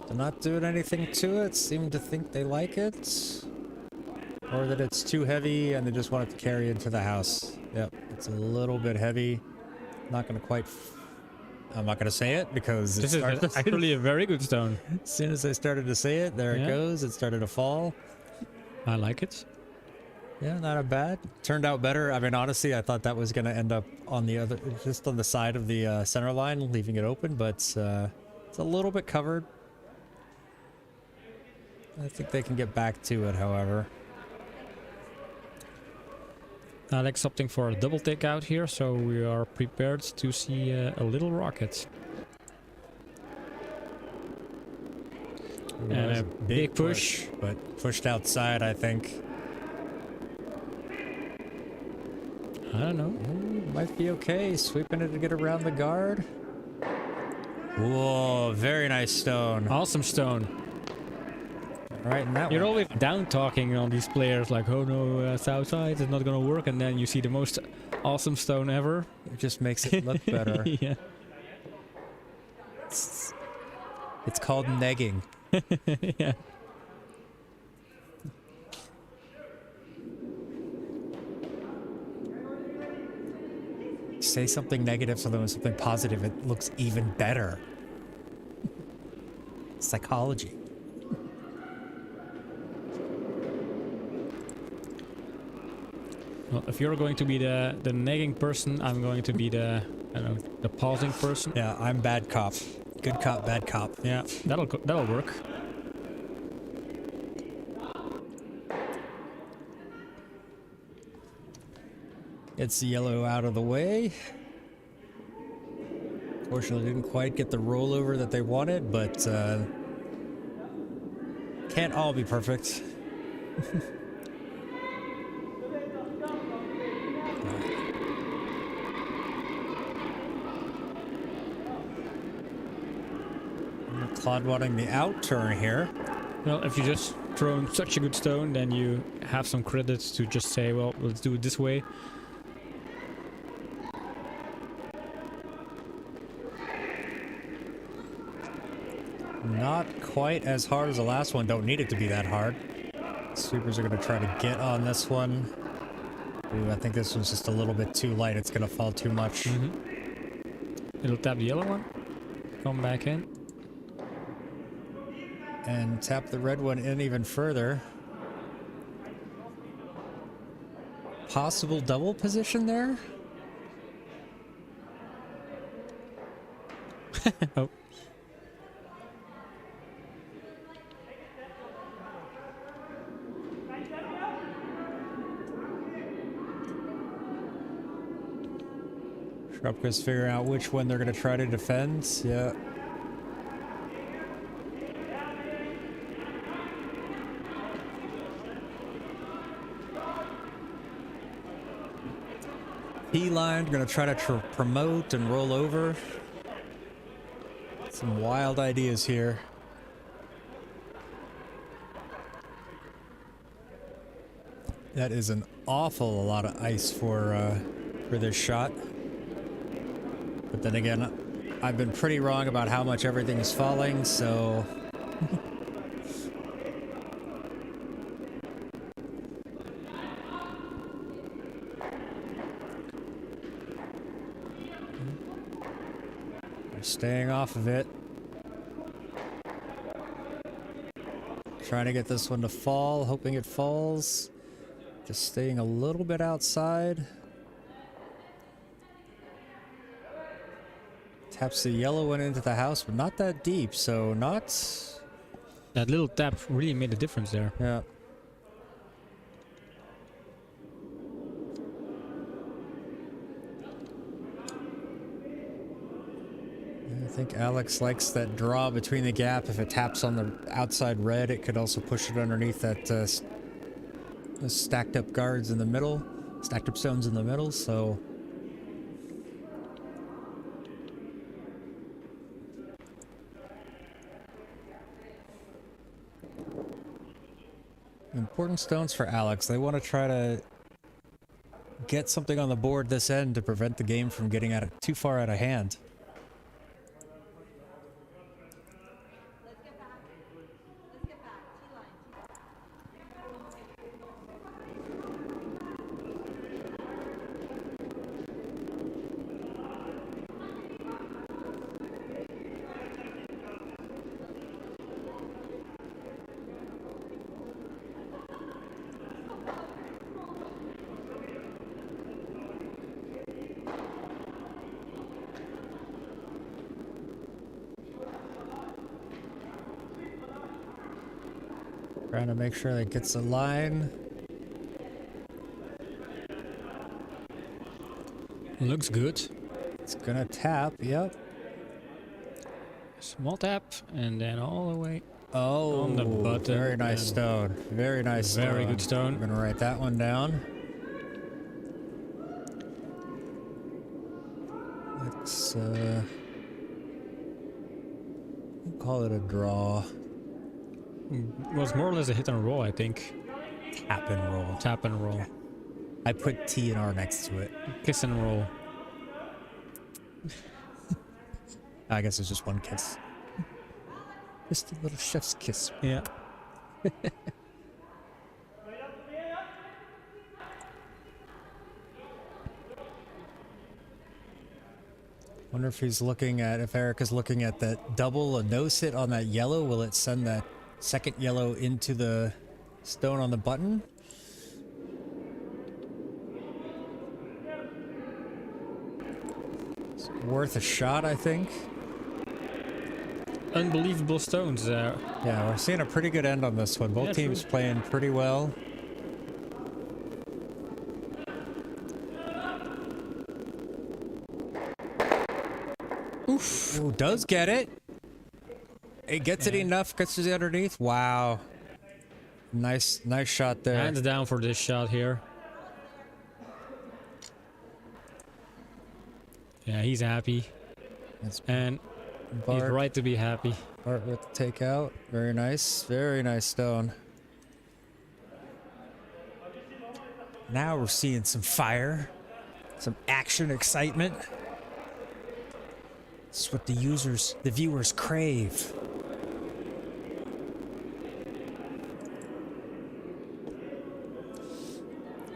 Speaker 1: They're not doing anything to it. Seem to think they like it. Or that it's too heavy and they just want it to carry into the house. Yep, it's a little bit heavy. Not gonna quite... I'm not gonna say it because
Speaker 2: This is actually a very good stone.
Speaker 1: as soon as I started to say it, there it goes. It started to fall.
Speaker 2: I like it.
Speaker 1: Yeah, not bad. Turned out better. I mean, honestly, I thought that was gonna end up on the other, just on the side of the center line, leaving it open, but it's a little bit covered. I think they can get back to it, however.
Speaker 2: Alex opting for a double takeout here, so we are prepared to see a little rocket. And a big push.
Speaker 1: But pushed outside, I think.
Speaker 2: I don't know.
Speaker 1: Might be okay. Sweeping it to get around the guard. Whoa, very nice stone.
Speaker 2: Awesome stone.
Speaker 1: Right in that
Speaker 2: You're
Speaker 1: one.
Speaker 2: always down talking on these players like, oh no, it's outside, it's not gonna work, and then you see the most awesome stone ever.
Speaker 1: It just makes it look better.
Speaker 2: Yeah.
Speaker 1: It's called negging.
Speaker 2: Yeah.
Speaker 1: Say something negative so then something positive, it looks even better. Psychology.
Speaker 2: Well, if you're going to be the nagging person, I'm going to be the, I don't know, the pausing person.
Speaker 1: Yeah, I'm bad cop. Good cop, bad cop.
Speaker 2: Yeah, that'll work.
Speaker 1: Gets the yellow out of the way. Fortunately, didn't quite get the rollover that they wanted, but can't all be perfect. Claude wanting the out turn here.
Speaker 2: Well, if you just thrown such a good stone, then you have some credits to just say, well, let's do it this way.
Speaker 1: Not quite as hard as the last one. Don't need it to be that hard. Sweepers are going to try to get on this one. Ooh, I think this one's just a little bit too light. It's going to fall too much.
Speaker 2: It'll tap the yellow one. Come back in.
Speaker 1: And tap the red one in even further. Possible double position there?
Speaker 2: Oh.
Speaker 1: Schrobkes figuring out which one they're going to try to defend. Yeah. P-line, going to try to promote and roll over. Some wild ideas here. That is an awful lot of ice for this shot. But then again, I've been pretty wrong about how much everything is falling, so... Staying off of it. Trying to get this one to fall, hoping it falls. Just staying a little bit outside. Taps the yellow one into the house, but not that deep, so not...
Speaker 2: That little tap really made a difference there.
Speaker 1: Yeah. I think Alex likes that draw between the gap. If it taps on the outside red, it could also push it underneath that those stacked up guards in the middle, stacked up stones in the middle, so... Important stones for Alex. They want to try to get something on the board this end to prevent the game from getting too far out of hand. Trying to make sure that gets a line.
Speaker 2: Looks good.
Speaker 1: It's gonna tap, yep.
Speaker 2: Small tap, and then all the way
Speaker 1: Oh,
Speaker 2: on the button.
Speaker 1: very nice stone. Very nice stone.
Speaker 2: Very good stone.
Speaker 1: I'm gonna write that one down. Let's we'll call it a draw.
Speaker 2: Was more or less a hit and roll, I think.
Speaker 1: Tap and roll.
Speaker 2: Tap and roll.
Speaker 1: I put T and R next to it.
Speaker 2: Kiss and roll.
Speaker 1: I guess it's just one kiss. Just a little chef's kiss.
Speaker 2: Yeah.
Speaker 1: Wonder if he's looking at, if Eric is looking at that double, a nose hit on that yellow, will it send that second yellow into the stone on the button? It's worth a shot, I think.
Speaker 2: Unbelievable stones there.
Speaker 1: Yeah, we're seeing a pretty good end on this one. Both teams playing pretty well. Oof. Ooh, does get it. It gets it enough, gets to the underneath. Wow. Nice shot there.
Speaker 2: Hands down for this shot here. Yeah, he's happy. And he's right to be happy.
Speaker 1: Bart with the takeout. Very nice. Very nice stone. Now we're seeing some fire. Some action, excitement. This is what the viewers crave.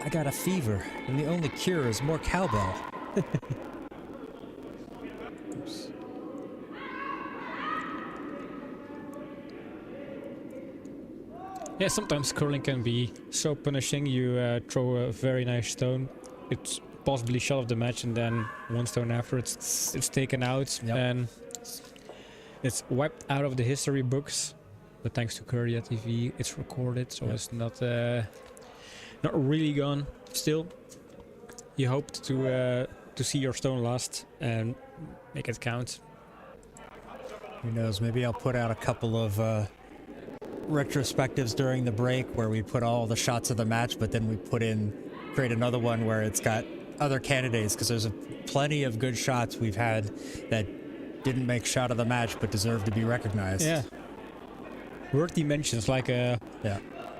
Speaker 1: I got a fever, and the only cure is more cowbell. Oops.
Speaker 2: Yeah, sometimes curling can be so punishing. You throw a very nice stone. It's possibly shot of the match, and then one stone after it's taken out, and it's wiped out of the history books. But thanks to Korea TV, it's recorded, so it's not really gone. Still, you hoped to see your stone last and make it count.
Speaker 1: Who knows? Maybe I'll put out a couple of retrospectives during the break where we put all the shots of the match, but then we create another one where it's got other candidates, because there's plenty of good shots we've had that didn't make shot of the match but deserve to be recognized.
Speaker 2: Yeah. Worthy mentions, like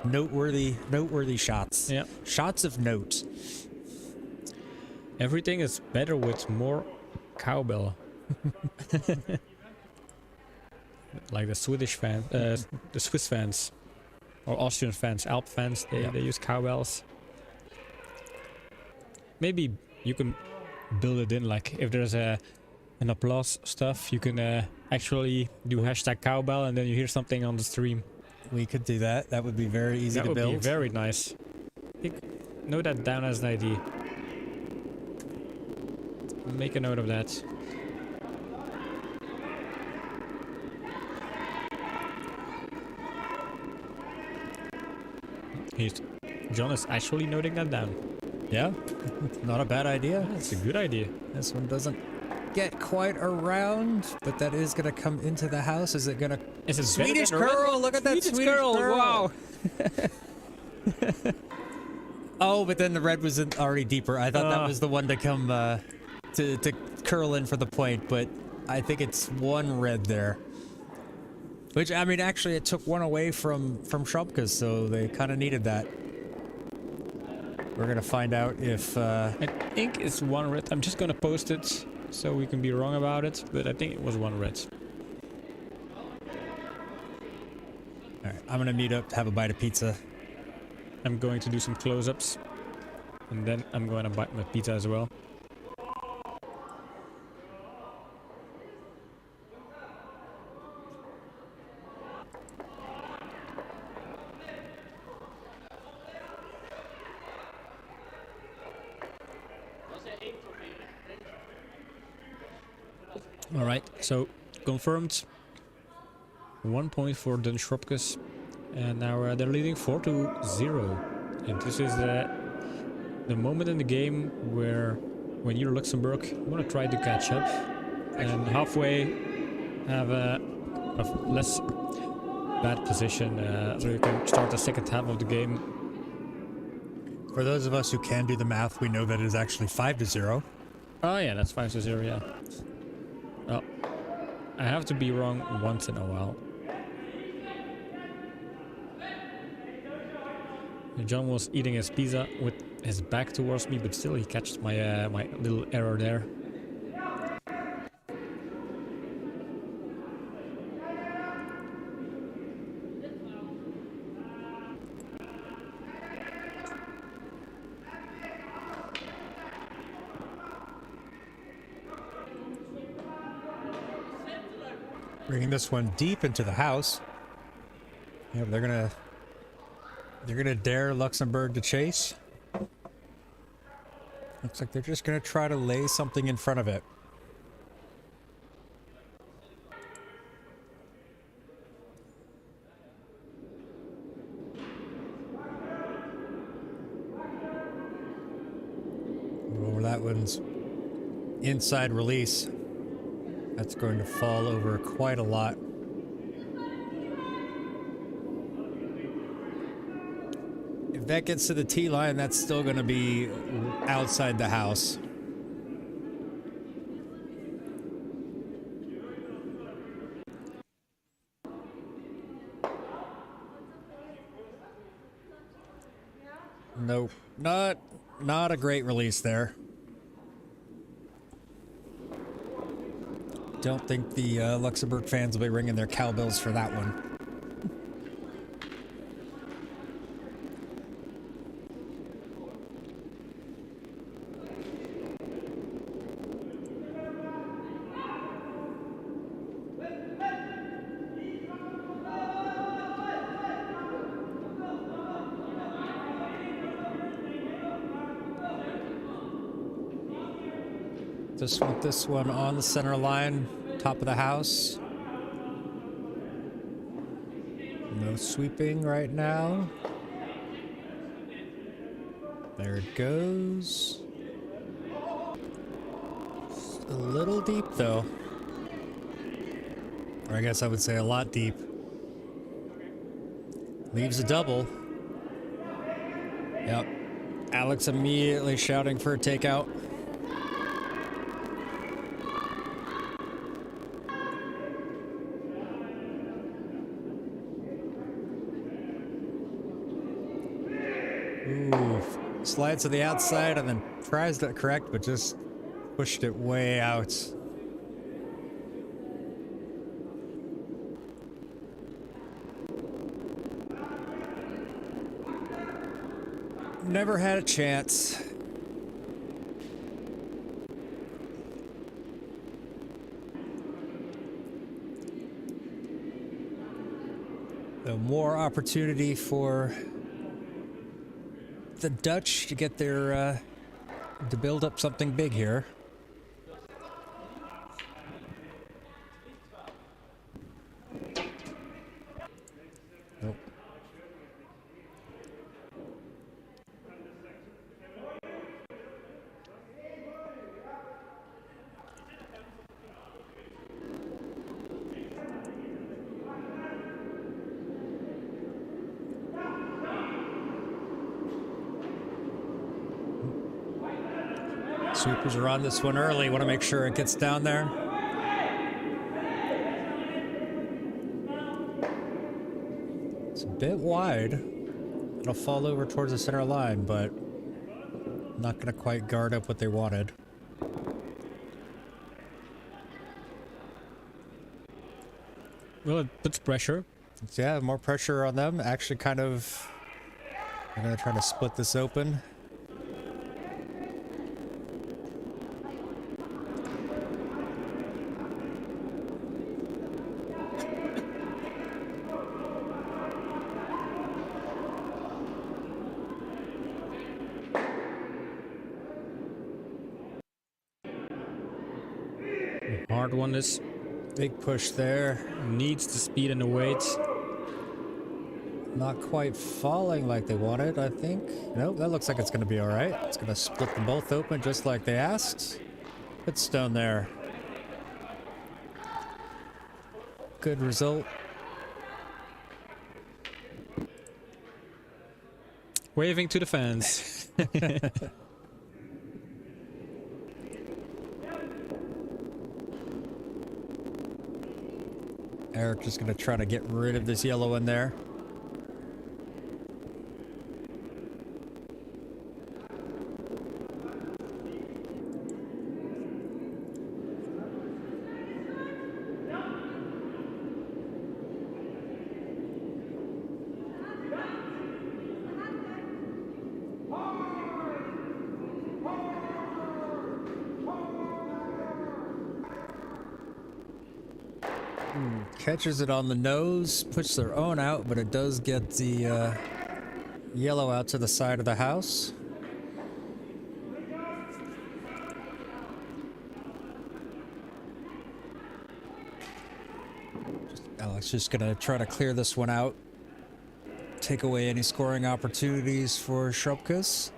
Speaker 1: noteworthy shots.
Speaker 2: Yeah.
Speaker 1: Shots of note.
Speaker 2: Everything is better with more cowbell. Like the Swedish fans, the Swiss fans, or Austrian fans, Alp fans, they use cowbells. Maybe you can build it in, like if there's a and applause stuff, you can actually do hashtag cowbell, and then you hear something on the stream.
Speaker 1: We could do that. That would be very easy to build.
Speaker 2: That would be very nice. Note that down as an idea. Make a note of that. John is actually noting that down.
Speaker 1: Yeah, not a bad idea.
Speaker 2: That's a good idea.
Speaker 1: This one doesn't get quite around, but that is going to come into the house. Is it going to...
Speaker 2: Is it
Speaker 1: Swedish curl? Look at that Swedish curl.
Speaker 2: Wow.
Speaker 1: Oh, but then the red was already deeper. I thought that was the one to come to curl in for the point, but I think it's one red there. Which, I mean, actually it took one away from Schrobkes, so they kind of needed that. We're going to find out if...
Speaker 2: I think it's one red. I'm just going to post it so we can be wrong about it, but I think it was one red.
Speaker 1: Alright, I'm going to meet up to have a bite of pizza.
Speaker 2: I'm going to do some close-ups, and then I'm going to bite my pizza as well. Alright, so confirmed. 1 point for Dun Schrobkes. And now they're leading 4-0. And this is the moment in the game where, when you're Luxembourg, you want to try to catch up. And halfway have a less bad position, so you can start the second half of the game.
Speaker 1: For those of us who can do the math, we know that it is actually 5-0.
Speaker 2: Oh yeah, that's 5-0, yeah. Well, I have to be wrong once in a while. John was eating his pizza with his back towards me, but still he catched my my little error there.
Speaker 1: Bringing this one deep into the house. Yeah, they're gonna dare Luxembourg to chase. Looks like they're just gonna try to lay something in front of it. Oh, that one's inside release. That's going to fall over quite a lot. If that gets to the tee line, that's still going to be outside the house. Nope, not a great release there. Don't think the Luxembourg fans will be ringing their cowbells for that one. Just want this one on the center line, top of the house. No sweeping right now. There it goes. Just a little deep though. Or I guess I would say a lot deep. Leaves a double. Yep. Alex immediately shouting for a takeout. Ooh, slides to the outside and then tries to correct, but just pushed it way out. Never had a chance. So more opportunity for the Dutch to get their to build up something big here. Nope. Sweepers are on this one early. Want to make sure it gets down there. It's a bit wide. It'll fall over towards the center line, but not going to quite guard up what they wanted.
Speaker 2: Well, it puts pressure.
Speaker 1: Yeah, more pressure on them. Actually, kind of. I'm going to try to split this open.
Speaker 2: Hard one is
Speaker 1: Big push there.
Speaker 2: needs the speed and the weight.
Speaker 1: Not quite falling like they wanted, I think. Nope, that looks like it's going to be all right. It's going to split them both open just like they asked. Good stone there. Good result.
Speaker 2: Waving to the fans.
Speaker 1: Eric just going to try to get rid of this yellow in there. Catches it on the nose, puts their own out, but it does get the yellow out to the side of the house. Alex just gonna try to clear this one out, take away any scoring opportunities for Schrobkes.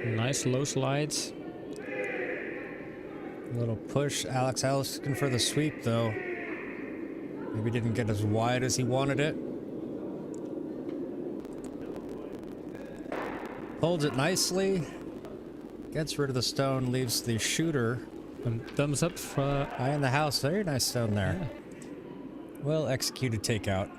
Speaker 2: Nice low slides.
Speaker 1: A little push. Alex looking for the sweep, though. Maybe didn't get as wide as he wanted it. Holds it nicely. Gets rid of the stone, leaves the shooter.
Speaker 2: Thumbs up for...
Speaker 1: High in the house. Very nice stone there.
Speaker 2: Yeah.
Speaker 1: Well executed takeout.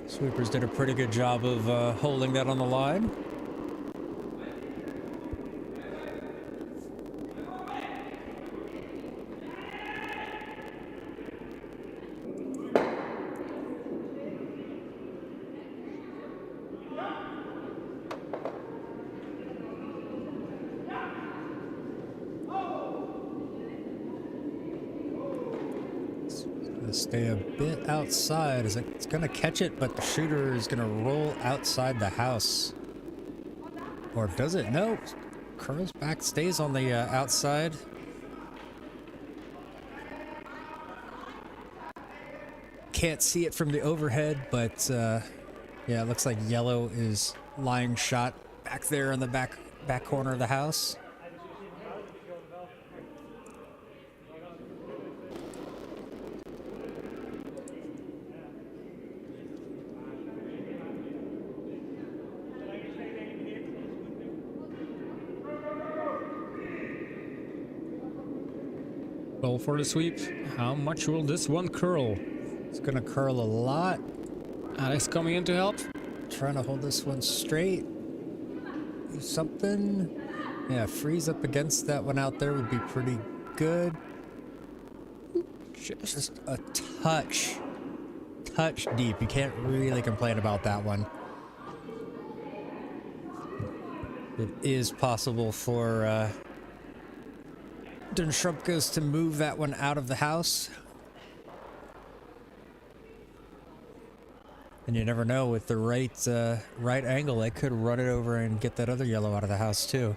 Speaker 1: Sweepers did a pretty good job of holding that on the line. Stay a bit outside as it's gonna catch it, but the shooter is gonna roll outside the house. Or does it? No. Curls back, stays on the outside. Can't see it from the overhead, but yeah, it looks like yellow is lying shot back there in the back corner of the house.
Speaker 2: Ball for the sweep. How much will this one curl?
Speaker 1: It's gonna curl a lot.
Speaker 2: Alex coming in to help.
Speaker 1: Trying to hold this one straight. Do something. Yeah, freeze up against that one out there would be pretty good. Just a touch deep. You can't really complain about that one. It is possible for Dun Schrobkes to move that one out of the house. And you never know, with the right angle, they could run it over and get that other yellow out of the house too.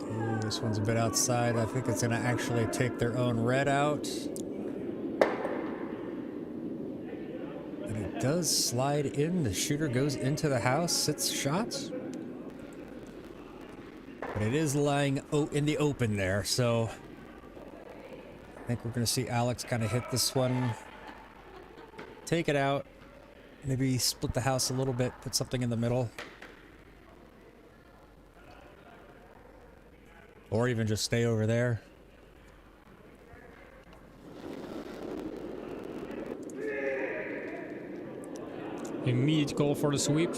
Speaker 1: Ooh, this one's a bit outside. I think it's going to actually take their own red out. Does slide in. The shooter goes into the house, sits shots. But it is lying in the open there, so I think we're going to see Alex kind of hit this one, take it out, maybe split the house a little bit, put something in the middle. Or even just stay over there.
Speaker 2: Immediate call for the sweep.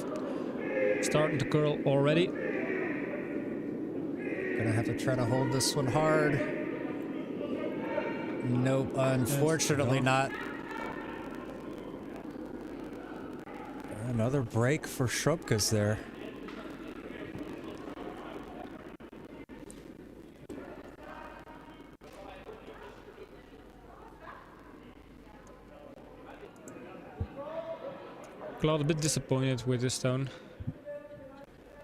Speaker 2: Starting to curl already.
Speaker 1: Gonna have to try to hold this one hard. Nope, unfortunately not. Another break for Schrobkes there.
Speaker 2: Claude a bit disappointed with this stone.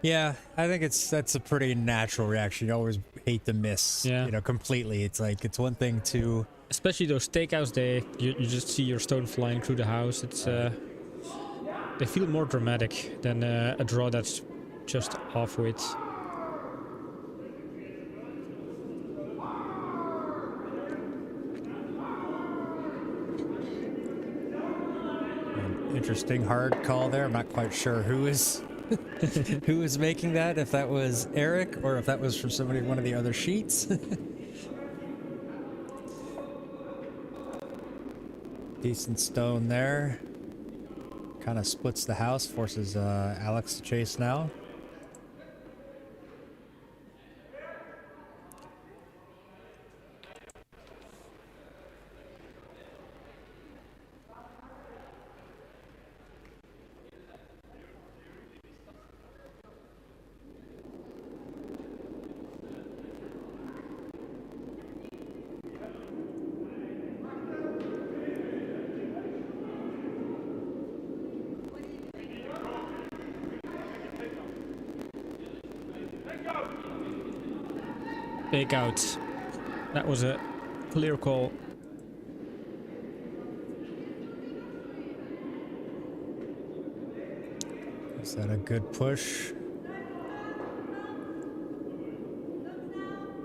Speaker 1: Yeah, I think that's a pretty natural reaction. You always hate to miss,
Speaker 2: Yeah.
Speaker 1: you know, completely. It's like, it's one thing to...
Speaker 2: Especially those takeouts, you just see your stone flying through the house. It's they feel more dramatic than a draw that's just off with.
Speaker 1: Interesting hard call there. I'm not quite sure who is who is making that, if that was Eric or if that was from somebody one of the other sheets. Decent stone there. Kind of splits the house, forces Alex to chase now.
Speaker 2: Take out. That was a clear call.
Speaker 1: Is that a good push?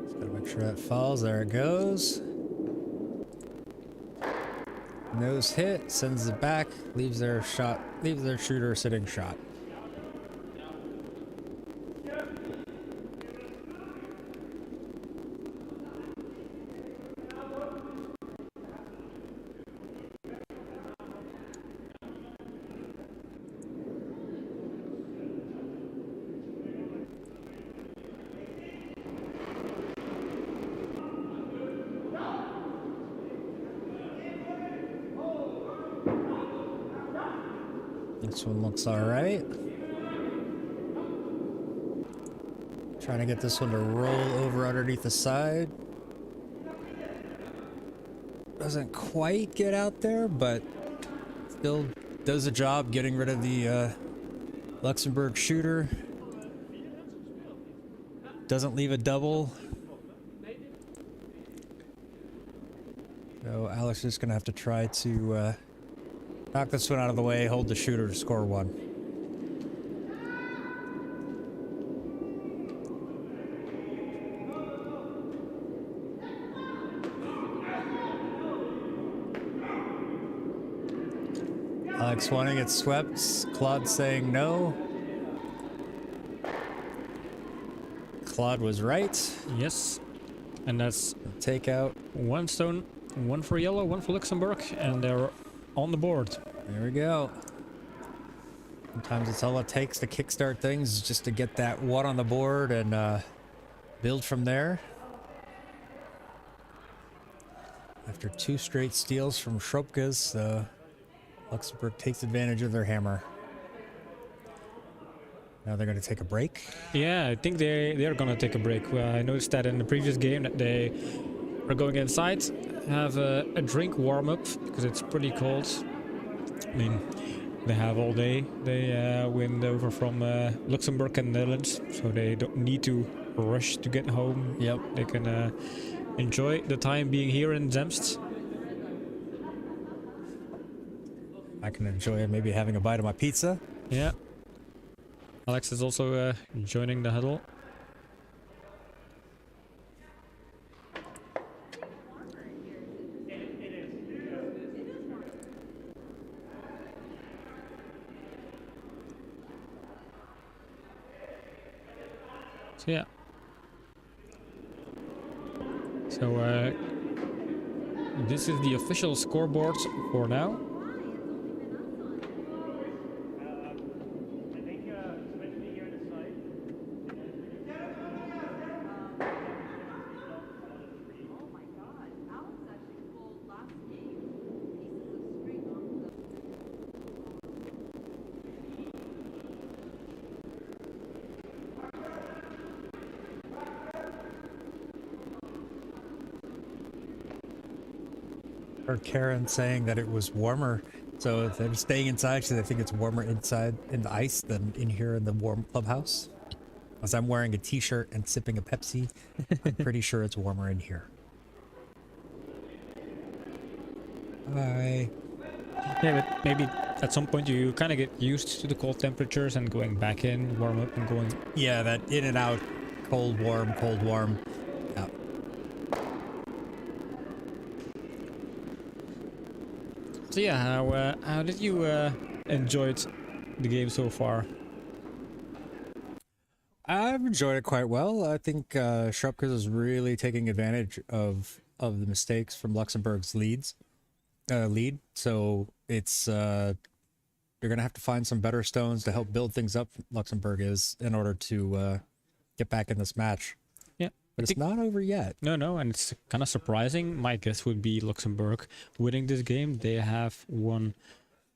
Speaker 1: Just gotta make sure that falls. There it goes. Nose hit, sends it back, leaves their shooter sitting shot. This one looks all right. Trying to get this one to roll over underneath the side. Doesn't quite get out there, but still does a job getting rid of the Luxembourg shooter. Doesn't leave a double. So Alex is gonna have to try to knock this one out of the way, hold the shooter to score one. Alex wanting it swept, Claude saying no. Claude was right.
Speaker 2: Yes. And that's
Speaker 1: Takeout.
Speaker 2: one stone, one for yellow, one for Luxembourg, and they're on the board.
Speaker 1: There we go. Sometimes it's all it takes to kickstart things, just to get that one on the board and build from there. After 2 straight steals from Schrobkes, Luxembourg takes advantage of their hammer. Now they're going to take a break.
Speaker 2: Yeah, I think they're gonna take a break. I noticed that in the previous game that they are going inside, have a drink warm up because it's pretty cold. I mean, they have all day. They win over from Luxembourg and Netherlands, so they don't need to rush to get home.
Speaker 1: Yep.
Speaker 2: They can enjoy the time being here in Zemst.
Speaker 1: I can enjoy maybe having a bite of my pizza.
Speaker 2: Yeah. Alex is also joining the huddle. So yeah. So this is the official scoreboard for now.
Speaker 1: Heard Karen saying that it was warmer, so they're staying inside because they think it's warmer inside in the ice than in here in the warm clubhouse. As I'm wearing a t-shirt and sipping a Pepsi, I'm pretty sure it's warmer in here. Bye.
Speaker 2: Yeah, but maybe at some point you kind of get used to the cold temperatures and going back in, warm up and going.
Speaker 1: Yeah, that in and out, cold, warm, cold, warm. Yeah.
Speaker 2: So yeah, how did you enjoy the game so far?
Speaker 1: I've enjoyed it quite well. I think Schrobkes is really taking advantage of the mistakes from Luxembourg's lead. So it's they're gonna have to find some better stones to help build things up. Luxembourg is in order to get back in this match.
Speaker 2: Yeah,
Speaker 1: but it's not over yet.
Speaker 2: No, and it's kind of surprising. My guess would be Luxembourg winning this game. They have won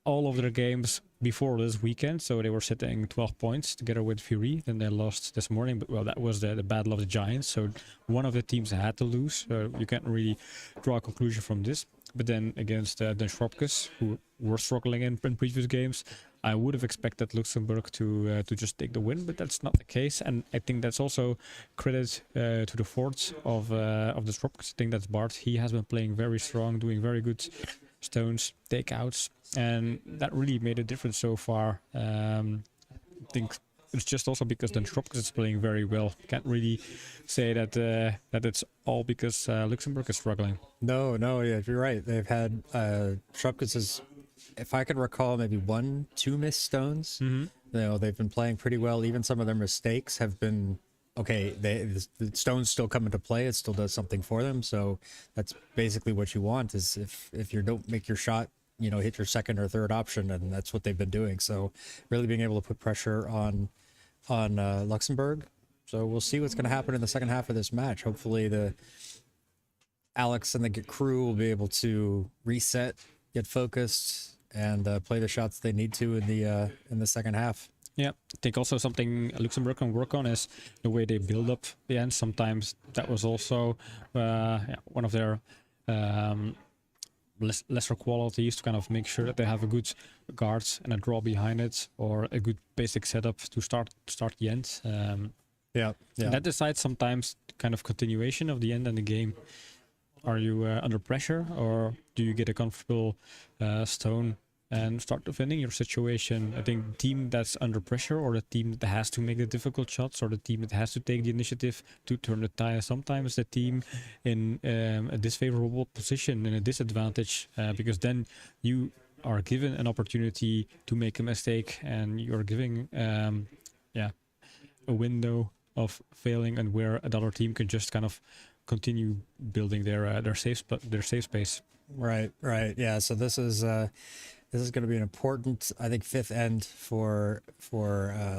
Speaker 2: all of their games before this weekend, so they were sitting 12 points together with Fury. Then they lost this morning, but well, that was the battle of the giants, so one of the teams had to lose, so you can't really draw a conclusion from this. But then against Dun Schrobkes, who were struggling in previous games, I would have expected Luxembourg to just take the win, but that's not the case. And I think that's also credit to the forwards of the Schrobkes. I think that's Bart. He has been playing very strong, doing very good stones, takeouts, and that really made a difference so far. I think it's just also because Dun Schrobkes is playing very well. Can't really say that that it's all because Luxembourg is struggling.
Speaker 1: No, yeah, you're right. They've had Schrobkes is, if I can recall, maybe 1-2 missed stones.
Speaker 2: Mm-hmm.
Speaker 1: You know, they've been playing pretty well. Even some of their mistakes have been okay. The stones still come into play. It still does something for them. So that's basically what you want. Is if you don't make your shot, you know, hit your second or third option, and that's what they've been doing. So really being able to put pressure on Luxembourg. So we'll see what's going to happen in the second half of this match. Hopefully the Alex and the crew will be able to reset, get focused, and play the shots they need to in the second half.
Speaker 2: Yeah, I think also something Luxembourg can work on is the way they build up the end. Sometimes that was also one of their lesser qualities, to kind of make sure that they have a good guards and a draw behind it, or a good basic setup to start the end.
Speaker 1: Yeah.
Speaker 2: And that decides sometimes kind of continuation of the end and the game. Are you under pressure, or do you get a comfortable stone and start defending your situation? I think the team that's under pressure, or the team that has to make the difficult shots, or the team that has to take the initiative to turn the tide, sometimes the team in a disfavorable position, in a disadvantage, because then you are given an opportunity to make a mistake, and you're giving a window of failing, and where another team can just kind of continue building their safe space.
Speaker 1: Right, right. Yeah, so this is going to be an important, I think, fifth end for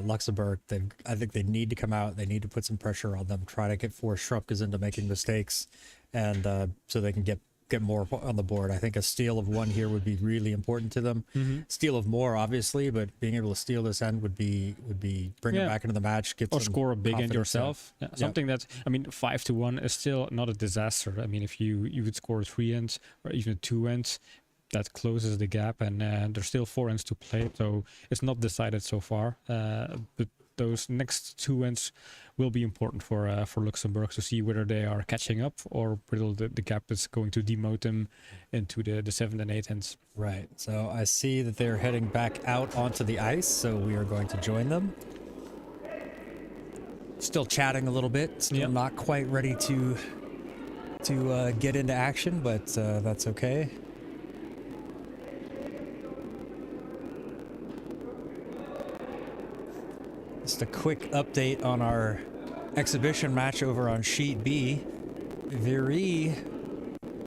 Speaker 1: Luxembourg. I think they need to come out. They need to put some pressure on them, try to force Schrobkes into making mistakes, and so they can get more on the board. I think a steal of one here would be really important to them. Steal of more, obviously, but being able to steal this end would be bring it back into the match, get
Speaker 2: or
Speaker 1: some
Speaker 2: score a big end
Speaker 1: confidence.
Speaker 2: yourself. Yeah. Something that, I mean, 5-1 is still not a disaster. I mean, if you would score 3 ends or even 2 ends, that closes the gap, and there's still 4 ends to play, so it's not decided so far. But those next 2 ends will be important for Luxembourg to see whether they are catching up or whether the gap is going to demote them into the 7th and 8th ends.
Speaker 1: Right. So I see that they're heading back out onto the ice, so we are going to join them. Still chatting a little bit. Still not quite ready to get into action, but that's okay. Just a quick update on our exhibition match over on Sheet B. Viry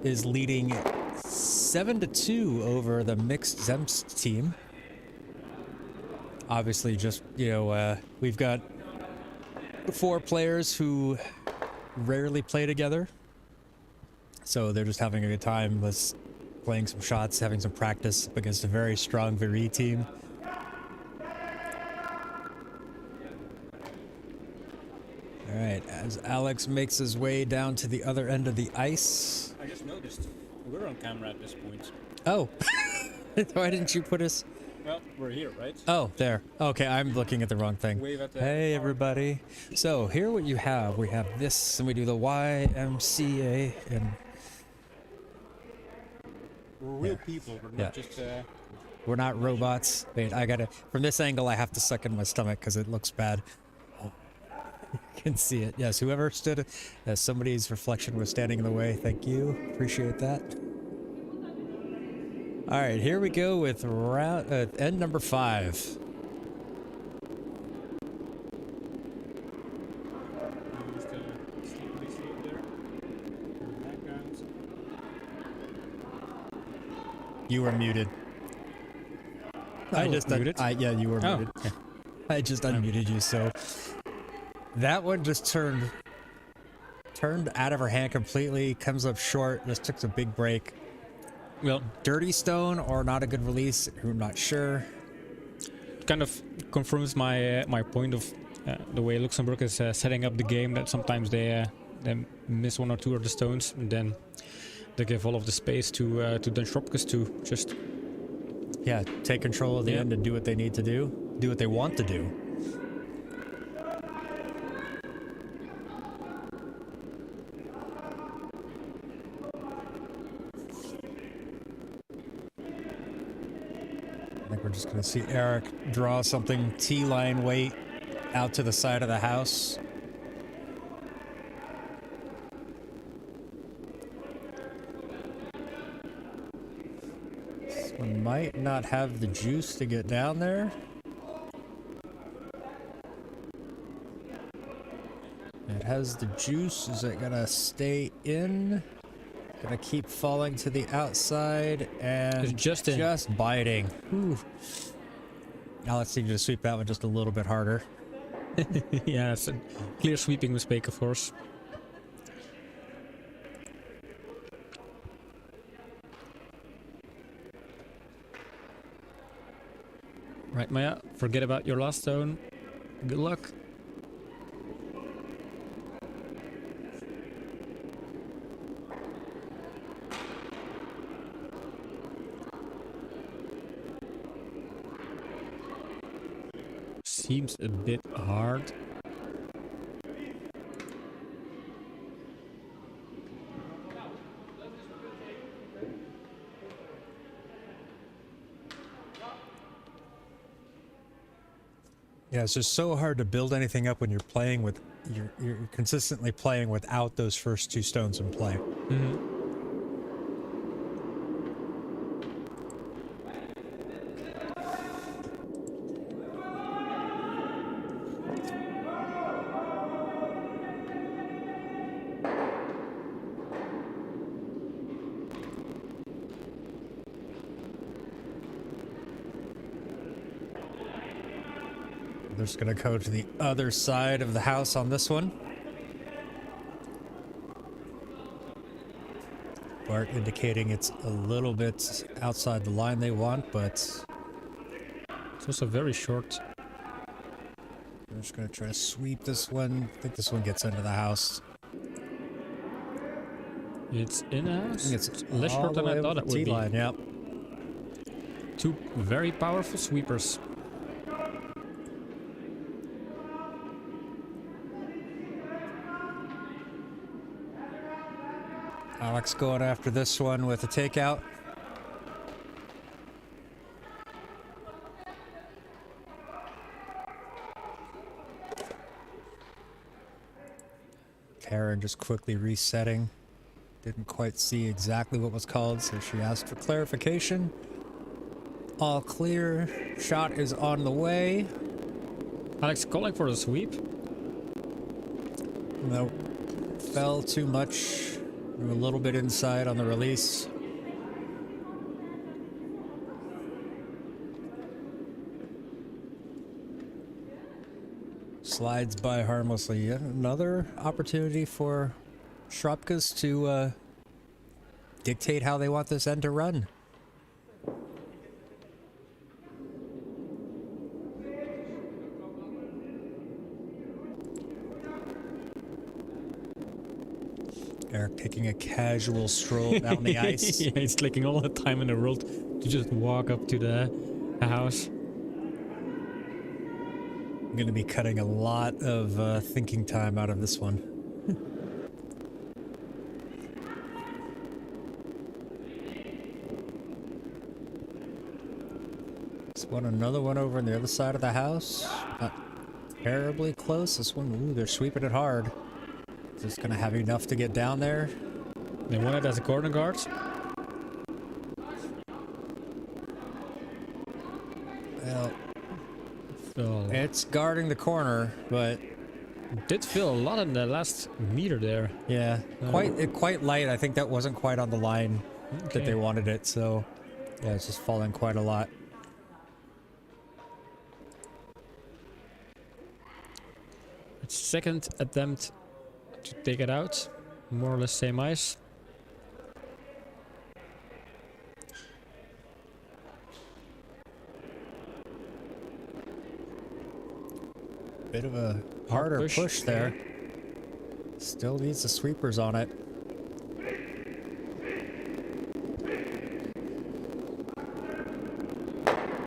Speaker 1: is leading 7-2 over the mixed Zemst team. Obviously, just, we've got 4 players who rarely play together. So they're just having a good time with playing some shots, having some practice against a very strong Viry team. All right, as Alex makes his way down to the other end of the ice.
Speaker 2: I just noticed we're on camera at this point.
Speaker 1: Oh, why didn't you put us?
Speaker 2: Well, we're here, right?
Speaker 1: Oh, there. Okay, I'm looking at the wrong thing.
Speaker 2: Wave at the
Speaker 1: Hey, everybody. So here what you have. We have this, and we do the YMCA, and
Speaker 2: we're real people. We're not just...
Speaker 1: we're not robots. Wait, I gotta... From this angle, I have to suck in my stomach because it looks bad. You can see it. Yes, whoever stood as somebody's reflection was standing in the way. Thank you. Appreciate that. All right, here we go with end number 5. You were muted.
Speaker 2: I just muted?
Speaker 1: Yeah, you were muted.
Speaker 2: Okay.
Speaker 1: I just unmuted you, so that one just turned out of her hand completely, comes up short, just took a big break.
Speaker 2: Well,
Speaker 1: Dirty stone or not a good release, I'm not sure.
Speaker 2: Kind of confirms my my point of the way Luxembourg is setting up the game, that sometimes they miss 1 or 2 of the stones, and then they give all of the space to Dun Schrobkes to just
Speaker 1: take control of the end and do what they need to do what they want to do. I think we're just going to see Eric draw something T-line weight out to the side of the house. This one might not have the juice to get down there. It has the juice. Is it going to stay in? Gonna keep falling to the outside and just biting. Whew. Alex needed to sweep that one just a little bit harder.
Speaker 2: Yeah, it's a clear sweeping mistake, of course. Right, Maya, forget about your last stone. Good luck. Seems a bit hard.
Speaker 1: Yeah, it's just so hard to build anything up when you're playing with you're consistently playing without those first 2 stones in play.
Speaker 2: Mm-hmm.
Speaker 1: They're just going to go to the other side of the house on this one. Bart indicating it's a little bit outside the line they want, but
Speaker 2: It's also very short.
Speaker 1: we're just going to try to sweep this one. I think this one gets into the house.
Speaker 2: It's in a house.
Speaker 1: It's
Speaker 2: less
Speaker 1: all
Speaker 2: short
Speaker 1: the
Speaker 2: than
Speaker 1: way
Speaker 2: I thought
Speaker 1: over
Speaker 2: it
Speaker 1: the
Speaker 2: would be.
Speaker 1: T-line, yep.
Speaker 2: Two very powerful sweepers.
Speaker 1: Alex going after this one with a takeout. Karen just quickly resetting. Didn't quite see exactly what was called, so she asked for clarification. All clear. Shot is on the way.
Speaker 2: Alex calling for a sweep.
Speaker 1: No, fell too much. A little bit inside on the release. Slides by harmlessly. Yet another opportunity for Schrobkes to dictate how they want this end to run. Eric taking a casual stroll down the ice.
Speaker 2: Yeah, he's taking all the time in the world to just walk up to the house.
Speaker 1: I'm going to be cutting a lot of thinking time out of this one. This one, another one over on the other side of the house. Not terribly close. This one, ooh, they're sweeping it hard. Is this going to have enough to get down there?
Speaker 2: They want it as a corner guard.
Speaker 1: Well,
Speaker 2: So
Speaker 1: it's guarding the corner, but
Speaker 2: did feel a lot in the last meter there.
Speaker 1: yeah, quite light. I think that wasn't quite on the line that they wanted it, so yeah, it's just falling quite a lot.
Speaker 2: It's second attempt to take it out. More or less same ice.
Speaker 1: Bit of a harder push there. Still needs the sweepers on it.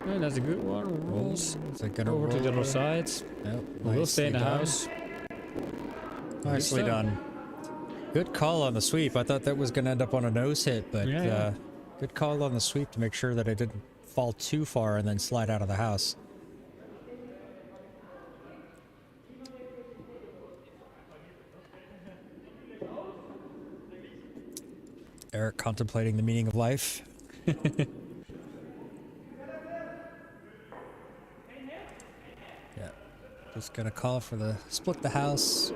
Speaker 2: And that's a good one. Rolls
Speaker 1: Is it gonna
Speaker 2: over to
Speaker 1: roll
Speaker 2: the other
Speaker 1: over?
Speaker 2: side.
Speaker 1: Nope,
Speaker 2: We'll stay in the
Speaker 1: nicely done.
Speaker 2: house.
Speaker 1: Nicely
Speaker 2: Good stuff.
Speaker 1: done. Good call on the sweep. I thought that was going to end up on a nose hit, but
Speaker 2: Yeah.
Speaker 1: good call on the sweep to make sure that it didn't fall too far and then slide out of the house. Eric contemplating the meaning of life. Yeah. Just gonna call for the split the house.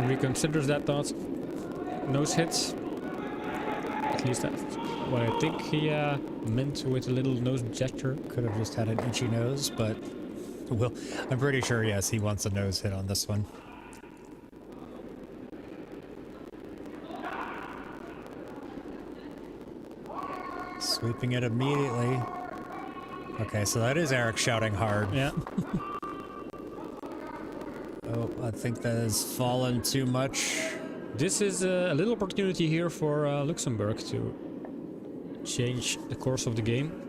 Speaker 2: Reconsiders that thought. Nose hits. At least that's what I think he meant with a little nose gesture.
Speaker 1: Could have just had an itchy nose, but well, I'm pretty sure, yes, he wants a nose hit on this one. Sweeping it immediately. Okay, so that is Eric shouting hard.
Speaker 2: Yeah.
Speaker 1: Oh, I think that has fallen too much.
Speaker 2: This is a little opportunity here for Luxembourg to change the course of the game.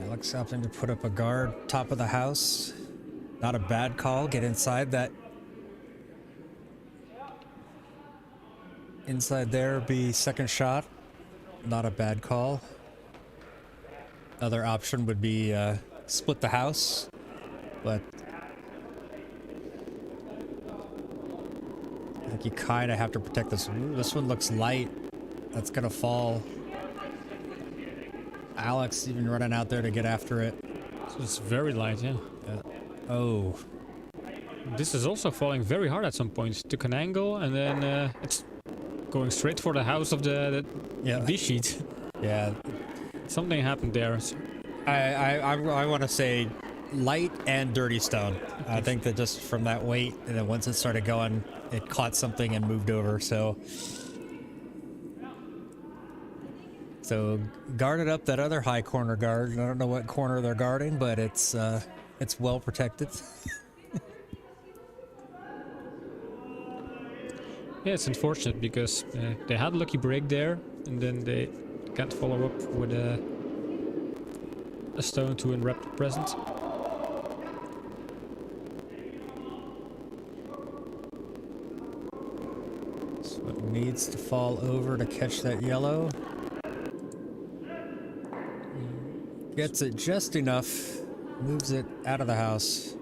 Speaker 1: Alex opting to put up a guard top of the house. Not a bad call. Get inside that. Inside there, be second shot. Not a bad call. Other option would be split the house, but I think you kind of have to protect this. Ooh, this one looks light. That's gonna fall. Alex even running out there to get after it.
Speaker 2: So it's very light, yeah.
Speaker 1: Oh,
Speaker 2: This is also falling very hard at some point. Took an angle and then it's going straight for the house of the V-sheet.
Speaker 1: Yeah.
Speaker 2: Something happened there.
Speaker 1: I want to say light and dirty stone. I think that just from that weight, and then once it started going, it caught something and moved over. So guarded up that other high corner guard. I don't know what corner they're guarding, but it's well protected.
Speaker 2: Yeah, it's unfortunate because they had a lucky break there, and then they can't follow up with a stone to unwrap the present.
Speaker 1: So it needs to fall over to catch that yellow. Gets it just enough, moves it out of the house.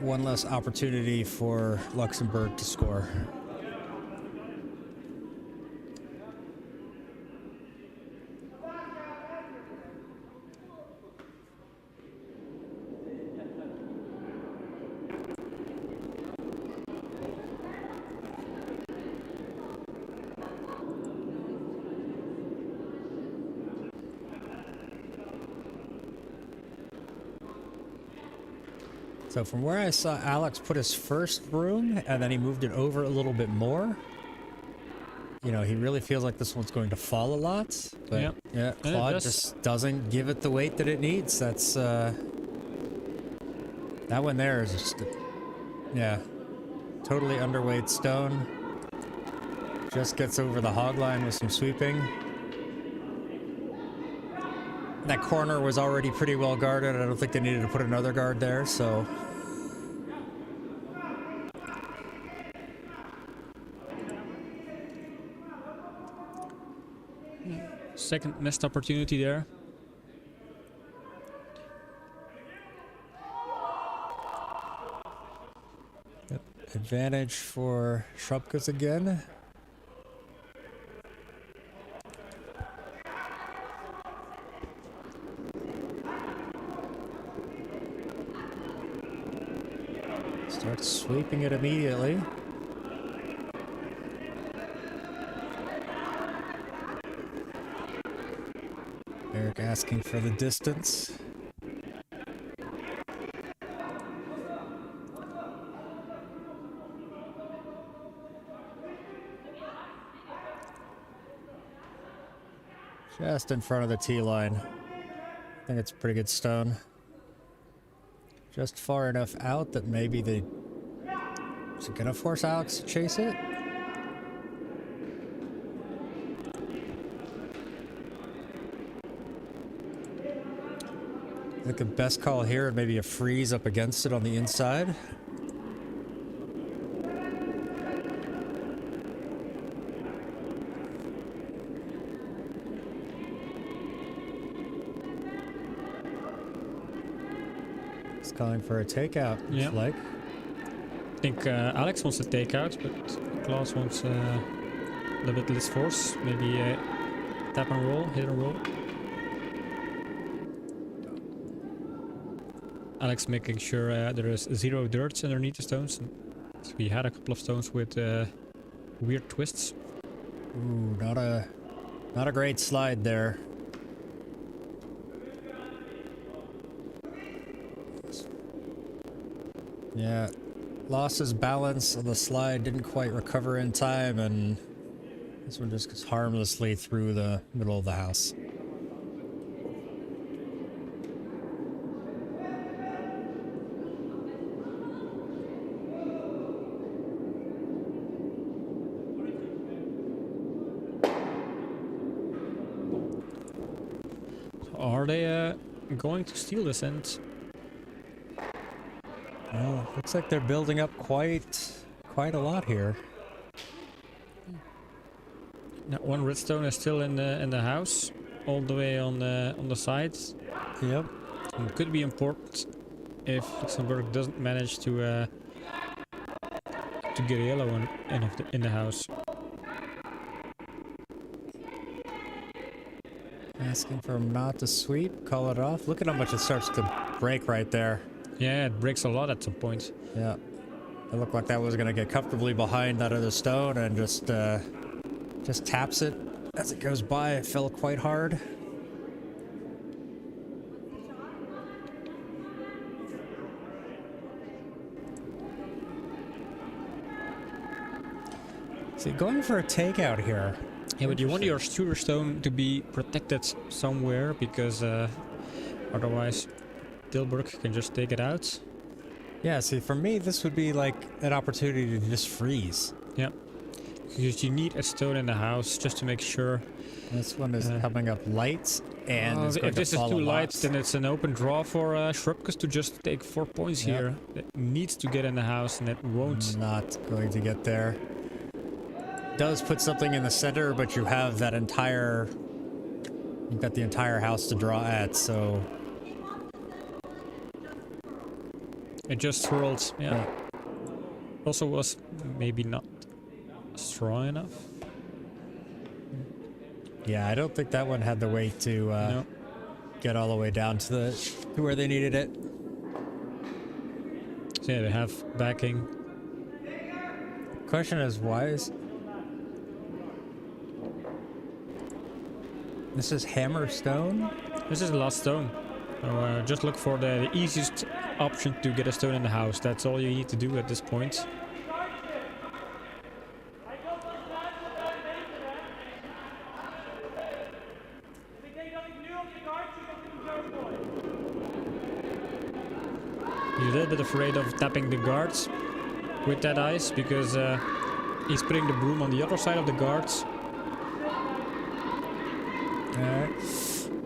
Speaker 1: One less opportunity for Luxembourg to score. So from where I saw Alex put his first broom and then he moved it over a little bit more, you know, he really feels like this one's going to fall a lot. But yeah, Claude just doesn't give it the weight that it needs. That's that one there is just, yeah, totally underweight stone. Just gets over the hog line with some sweeping. That corner was already pretty well guarded. I don't think they needed to put another guard there, so.
Speaker 2: Second missed opportunity there.
Speaker 1: Yep. Advantage for Schrobkes again. Starts sweeping it immediately. Eric asking for the distance. Just in front of the tee line. I think it's a pretty good stone. Just far enough out that maybe they... Is it gonna force Alex to chase it? I think the best call here would maybe a freeze up against it on the inside. It's calling for a takeout,
Speaker 2: yeah.
Speaker 1: like.
Speaker 2: I think Alex wants a takeout, but Klaus wants a little bit less force. Maybe tap and roll, hit and roll. Alex making sure there is 0 dirt underneath the stones. So we had a couple of stones with weird twists.
Speaker 1: Ooh, not a great slide there. Yeah, lost his balance on the slide, didn't quite recover in time, and this one just goes harmlessly through the middle of the house.
Speaker 2: Are they going to steal this end?
Speaker 1: Well, looks like they're building up quite a lot here.
Speaker 2: Now, one redstone is still in the house, all the way on the sides.
Speaker 1: Yep.
Speaker 2: And it could be important if Luxembourg doesn't manage to get a yellow one in the house.
Speaker 1: Asking for him not to sweep, call it off. Look at how much it starts to break right there.
Speaker 2: Yeah, it breaks a lot at some point.
Speaker 1: Yeah. It looked like that was going to get comfortably behind that other stone and just taps it as it goes by. It fell quite hard. See, going for a takeout here.
Speaker 2: Yeah, but you want your shooter stone to be protected somewhere because otherwise Tilburg can just take it out.
Speaker 1: Yeah, see, for me, this would be like an opportunity to just freeze.
Speaker 2: Yeah, because you need a stone in the house just to make sure.
Speaker 1: This one is coming up light, and it's going
Speaker 2: if
Speaker 1: to
Speaker 2: this is
Speaker 1: fall
Speaker 2: too
Speaker 1: a lot.
Speaker 2: light, then it's an open draw for Schrobkes to just take 4 points
Speaker 1: Yep.
Speaker 2: here. It needs to get in the house, and it won't.
Speaker 1: Not going to get there. Does put something in the center, but you have that entire... You've got the entire house to draw at, so...
Speaker 2: It just swirled. Yeah. Also was maybe not strong enough.
Speaker 1: Yeah, I don't think that one had the weight to
Speaker 2: No.
Speaker 1: get all the way down to where they needed it.
Speaker 2: So yeah, they have backing.
Speaker 1: Question is, why is... This is hammer stone?
Speaker 2: This is the last stone. So just look for the easiest option to get a stone in the house. That's all you need to do at this point. He's a little bit afraid of tapping the guards with that ice because he's putting the broom on the other side of the guards.
Speaker 1: Alright.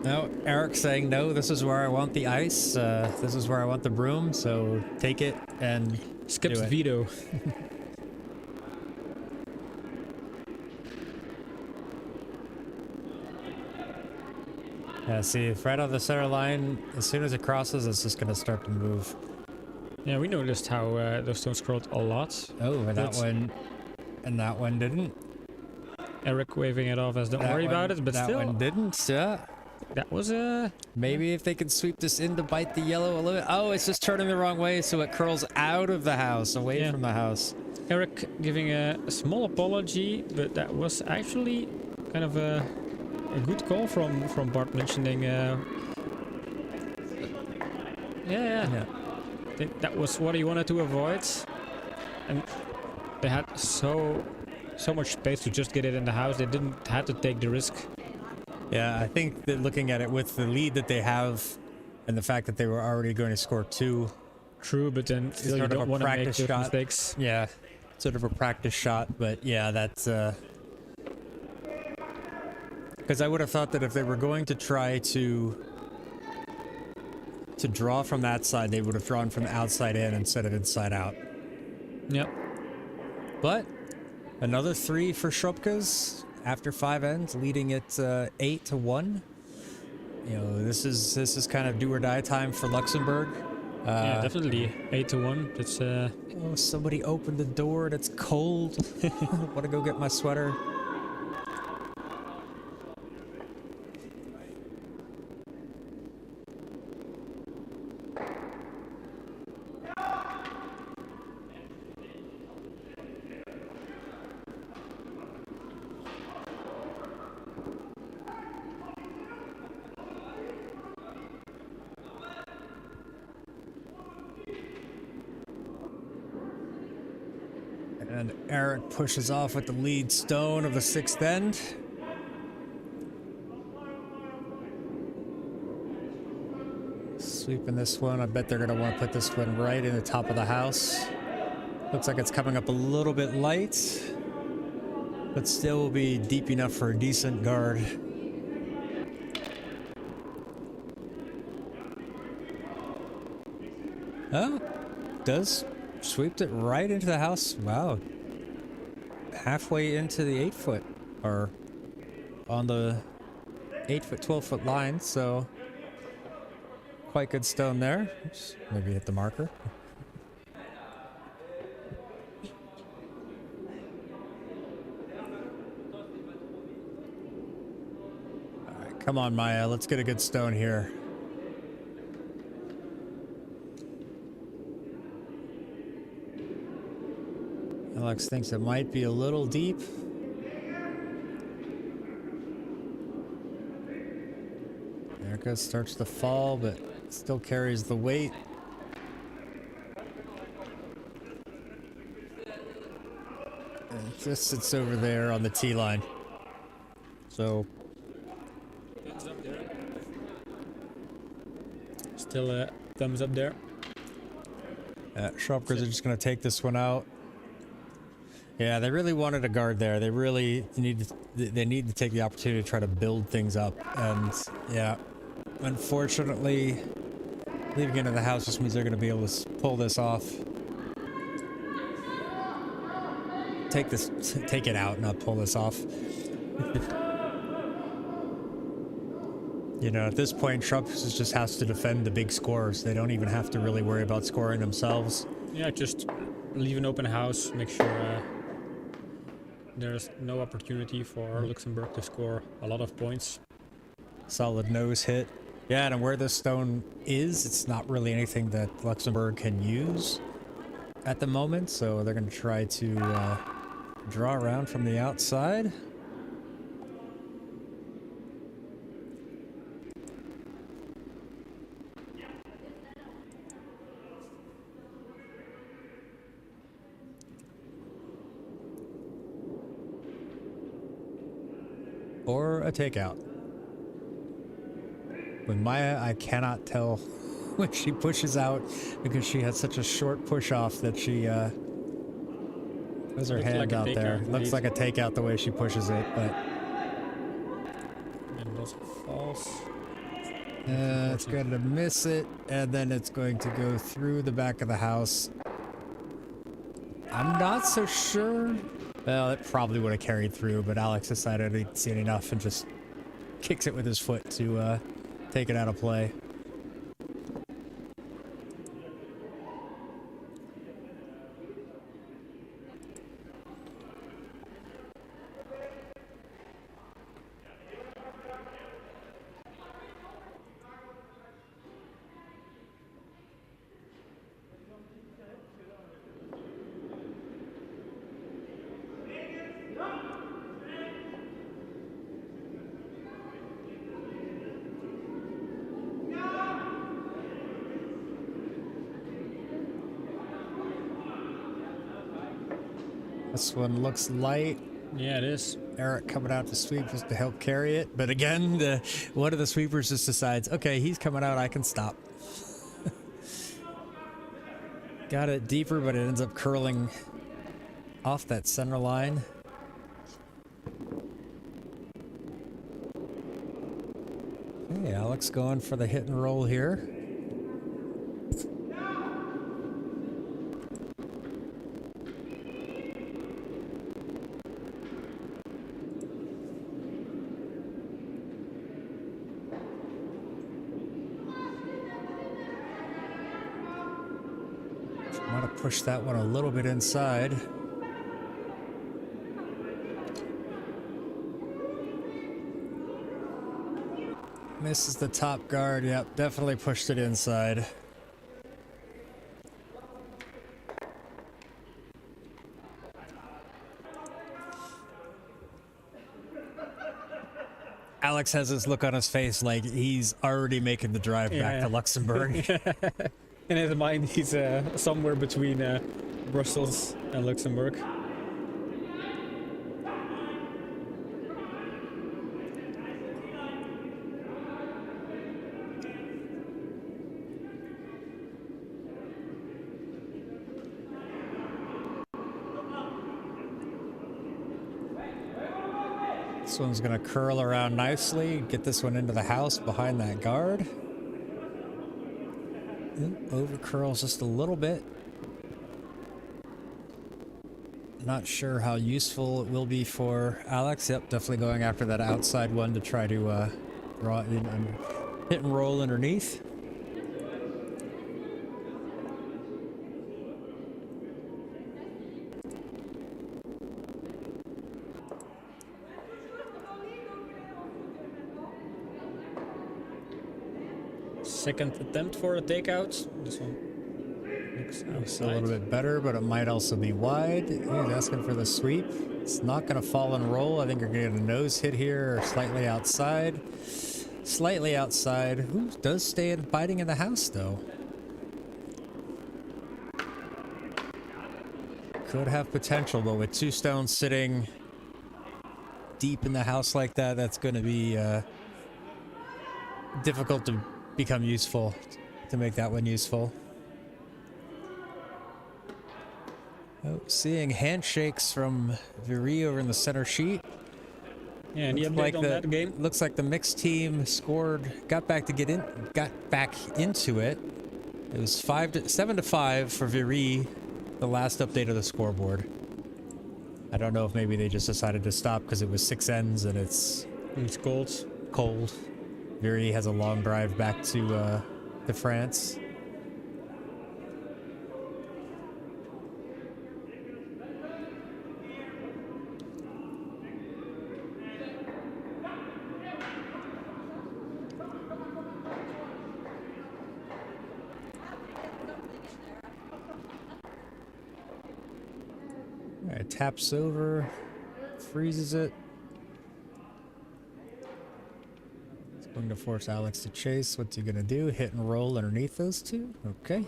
Speaker 1: No, Eric saying, no, this is where I want the ice. This is where I want the broom, so take it and
Speaker 2: Skips
Speaker 1: do it.
Speaker 2: veto.
Speaker 1: Yeah, see, right on the center line, as soon as it crosses, it's just going to start to move.
Speaker 2: Yeah, we noticed how those stones scrolled a lot.
Speaker 1: Oh, and
Speaker 2: That's-
Speaker 1: that one didn't.
Speaker 2: Eric waving it off as don't worry about it, but
Speaker 1: that
Speaker 2: still,
Speaker 1: one didn't. Yeah.
Speaker 2: that was
Speaker 1: Maybe if they could sweep this in to bite the yellow a little bit. Oh, it's just turning the wrong way, so it curls out of the house, away
Speaker 2: Yeah.
Speaker 1: from the house.
Speaker 2: Eric giving a small apology, but that was actually kind of a good call from Bart mentioning. Yeah.
Speaker 1: Yeah.
Speaker 2: I think that was what he wanted to avoid, and they had so much space to just get it in the house. They didn't have to take the risk.
Speaker 1: Yeah, I think that looking at it with the lead that they have, and the fact that they were already going to score 2.
Speaker 2: True, but then still you
Speaker 1: sort of
Speaker 2: don't
Speaker 1: a
Speaker 2: want to make
Speaker 1: practice
Speaker 2: those
Speaker 1: shot.
Speaker 2: mistakes.
Speaker 1: Yeah, sort of a practice shot, but yeah, that's because I would have thought that if they were going to try to draw from that side, they would have drawn from outside in instead of inside out.
Speaker 2: Yep.
Speaker 1: But another 3 for Schrobkes after 5 ends, leading it 8-1. You know, this is kind of do or die time for Luxembourg.
Speaker 2: Yeah, definitely 8-1. That's
Speaker 1: Oh, somebody opened the door and it's cold. I want to go get my sweater. And Eric pushes off with the lead stone of the 6th end. Sweeping this one. I bet they're going to want to put this one right in the top of the house. Looks like it's coming up a little bit light, but still will be deep enough for a decent guard. Oh, does sweeped it right into the house. Wow. Halfway into the 8-foot, or on the 8-foot, 12-foot line, so quite good stone there. Oops, maybe hit the marker. All right, come on, Maya. Let's get a good stone here. Alex thinks it might be a little deep. Erica starts to fall, but still carries the weight. And it just sits over there on the tee line. So
Speaker 2: Thumbs up there. Still a thumbs up there.
Speaker 1: Schrobkes are just going to take this one out. Yeah, they really wanted a guard there. They really need to take the opportunity to try to build things up. And yeah, unfortunately, leaving it in the house just means they're going to be able to pull this off. Take it out, not pull this off. You know, at this point, Schrobkes just has to defend the big scores. They don't even have to really worry about scoring themselves.
Speaker 2: Yeah, just leave an open house. Make sure there's no opportunity for Luxembourg to score a lot of points.
Speaker 1: Solid nose hit. Yeah, and where this stone is, it's not really anything that Luxembourg can use at the moment. So they're going to try to draw around from the outside. Or a takeout. With Maya, I cannot tell when she pushes out because she has such a short push off that she has her hand out there. Looks like a takeout the way she pushes it, but
Speaker 2: And also false.
Speaker 1: it's going to miss it, and then it's going to go through the back of the house. I'm not so sure. Well, it probably would have carried through, but Alex decided he'd seen enough and just kicks it with his foot to take it out of play. This one looks light.
Speaker 2: Yeah, it is.
Speaker 1: Eric coming out to sweep just to help carry it. But again, one of the sweepers just decides, okay, he's coming out, I can stop. Got it deeper, but it ends up curling off that center line. Hey, Alex going for the hit and roll here. Might have pushed that one a little bit inside. Misses the top guard. Yep, definitely pushed it inside. Alex has this look on his face like he's already making the drive back to Luxembourg.
Speaker 2: In his mind, he's somewhere between Brussels and Luxembourg.
Speaker 1: This one's gonna curl around nicely, get this one into the house behind that guard. Over curls just a little bit. Not sure how useful it will be for Alex. Yep, definitely going after that outside one to try to draw it in and hit and roll underneath.
Speaker 2: Second attempt for a takeout. This one
Speaker 1: It's a little bit better, but it might also be wide. He's asking for the sweep. It's not going to fall and roll. I think you're going to get a nose hit here or slightly outside. Slightly outside. Who does stay in biting in the house, though? Could have potential, but with 2 stones sitting deep in the house like that, that's going to be difficult to become useful, to make that one useful. Oh, seeing handshakes from Viri over in the center sheet.
Speaker 2: Yeah, any update on that game?
Speaker 1: Looks like the mixed team scored, got back into it. It was 7-5 for Viri, the last update of the scoreboard. I don't know if maybe they just decided to stop because it was 6 ends and it's cold. Viri has a long drive back to France. Alright, taps over, freezes it. It's going to force Alex to chase. What's he gonna do? Hit and roll underneath those two? Okay.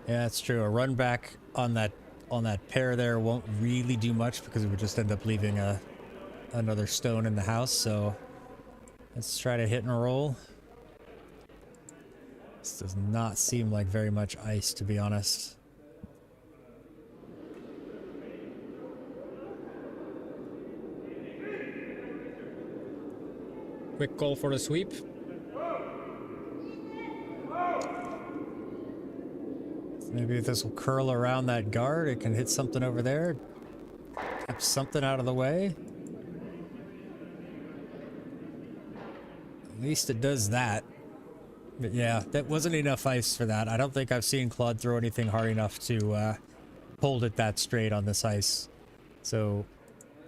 Speaker 1: Yeah, that's true. A run back on that pair there won't really do much because it would just end up leaving another stone in the house, so let's try to hit and roll. This does not seem like very much ice, to be honest.
Speaker 2: Quick call for the sweep.
Speaker 1: Maybe if this will curl around that guard, it can hit something over there. Keep something out of the way. At least it does that. But yeah, that wasn't enough ice for that. I don't think I've seen Claude throw anything hard enough to hold it that straight on this ice. So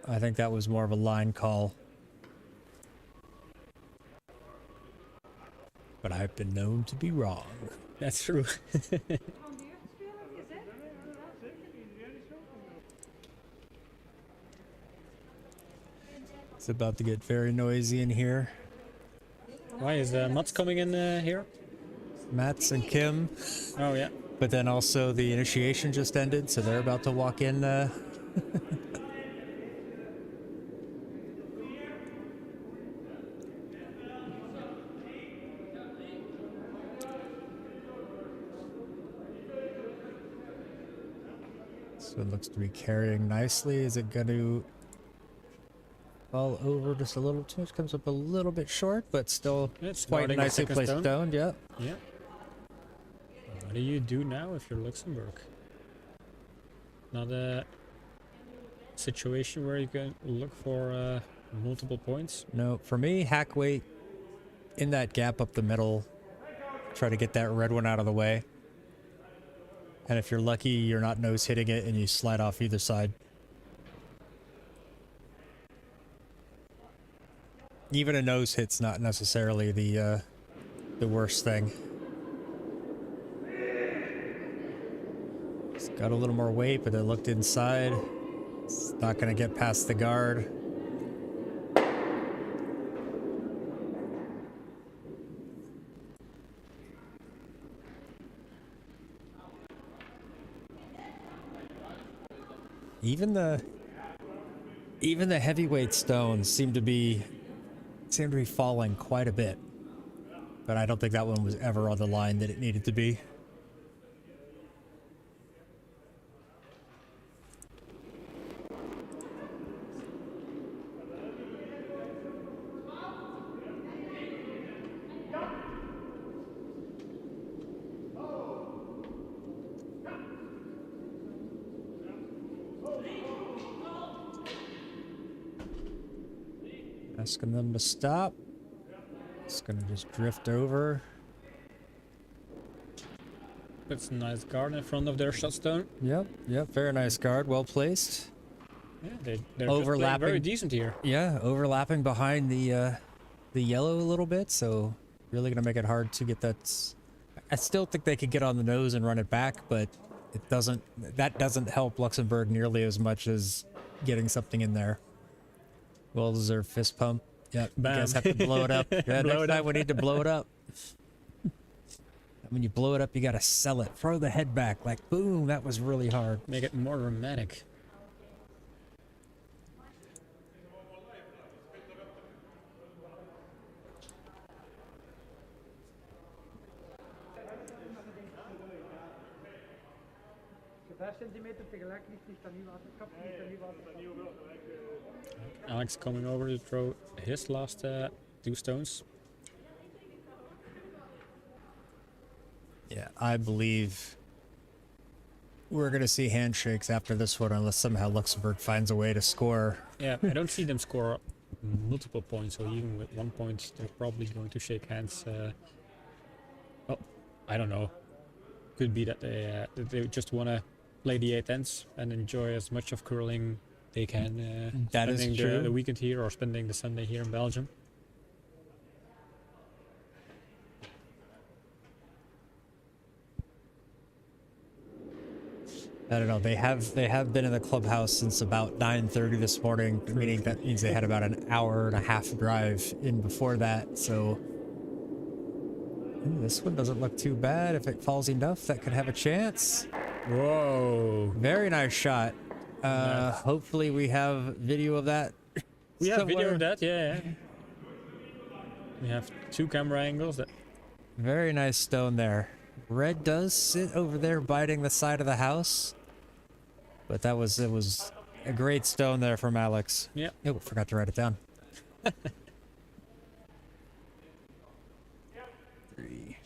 Speaker 1: I think that was more of a line call. But I've been known to be wrong.
Speaker 2: That's true.
Speaker 1: It's about to get very noisy in here.
Speaker 2: Why is Mats coming in here?
Speaker 1: Mats and Kim.
Speaker 2: Oh yeah.
Speaker 1: But then also the initiation just ended, so they're about to walk in. So it looks to be carrying nicely. Is it going to fall over just a little too much? Comes up a little bit short, but still
Speaker 2: It's
Speaker 1: quite nicely placed stone. Yeah.
Speaker 2: Yeah. What do you do now if you're Luxembourg? Not a situation where you can look for multiple points?
Speaker 1: No, for me, hack weight in that gap up the middle. Try to get that red one out of the way. And if you're lucky, you're not nose hitting it and you slide off either side. Even a nose hit's not necessarily the worst thing. It's got a little more weight, but it looked inside. It's not going to get past the guard. Even the heavyweight stones seem to be falling quite a bit. But I don't think that one was ever on the line that it needed to be. Asking them to stop. It's gonna just drift over.
Speaker 2: That's a nice guard in front of their shot stone.
Speaker 1: Yep, very nice guard, well placed.
Speaker 2: Yeah, they're
Speaker 1: overlapping,
Speaker 2: very decent here.
Speaker 1: Yeah, overlapping behind the yellow a little bit, so really going to make it hard to get that. I still think they could get on the nose and run it back, but it doesn't. That doesn't help Luxembourg nearly as much as getting something in there. Well deserved fist pump. Yeah, you guys have to blow it up. Yeah, next time we need to blow it up. When you blow it up, you gotta sell it. Throw the head back, like boom. That was really hard.
Speaker 2: Make it more dramatic. Alex coming over to throw his last 2 stones.
Speaker 1: Yeah, I believe we're gonna see handshakes after this one, unless somehow Luxembourg finds a way to score.
Speaker 2: Yeah, I don't see them score multiple points, so even with 1 point, they're probably going to shake hands. Well, I don't know. Could be that they just want to play the 8 ends and enjoy as much of curling they can.
Speaker 1: That is
Speaker 2: spending
Speaker 1: true.
Speaker 2: The weekend here or spending the Sunday here in Belgium.
Speaker 1: I don't know. They have been in the clubhouse since about 9:30 this morning, meaning that means they had about an hour and a half drive in before that. So this one doesn't look too bad. If it falls enough, that could have a chance.
Speaker 2: Whoa!
Speaker 1: Very nice shot.
Speaker 2: Nice.
Speaker 1: Hopefully we have video of that.
Speaker 2: We have video
Speaker 1: somewhere.
Speaker 2: of that, yeah. We have 2 camera angles. That
Speaker 1: Very nice stone there. Red does sit over there biting the side of the house, but it was a great stone there from Alex.
Speaker 2: Yeah.
Speaker 1: Oh, forgot to write it down. 3.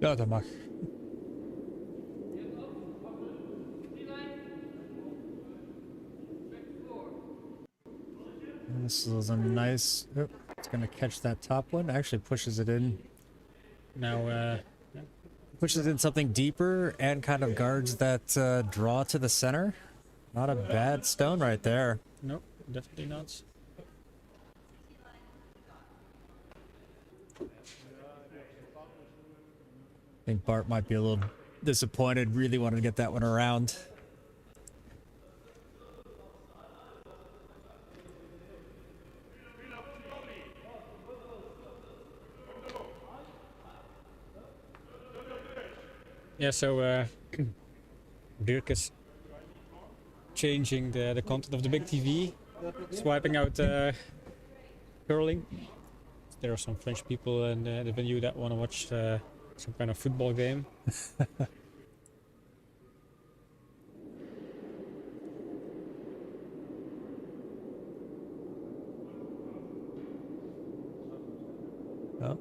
Speaker 1: Ja, dat mag. This is a nice. Oh, it's gonna catch that top one. Actually pushes it in.
Speaker 2: now,
Speaker 1: Pushes in something deeper and kind of guards that draw to the center. Not a bad stone right there.
Speaker 2: no, definitely not.
Speaker 1: I think Bart might be a little disappointed. Really wanted to get that one around.
Speaker 2: Yeah, so Dirk is changing the content of the big TV, swiping out curling. There are some French people in the venue that want to watch some kind of football game.
Speaker 1: Oh.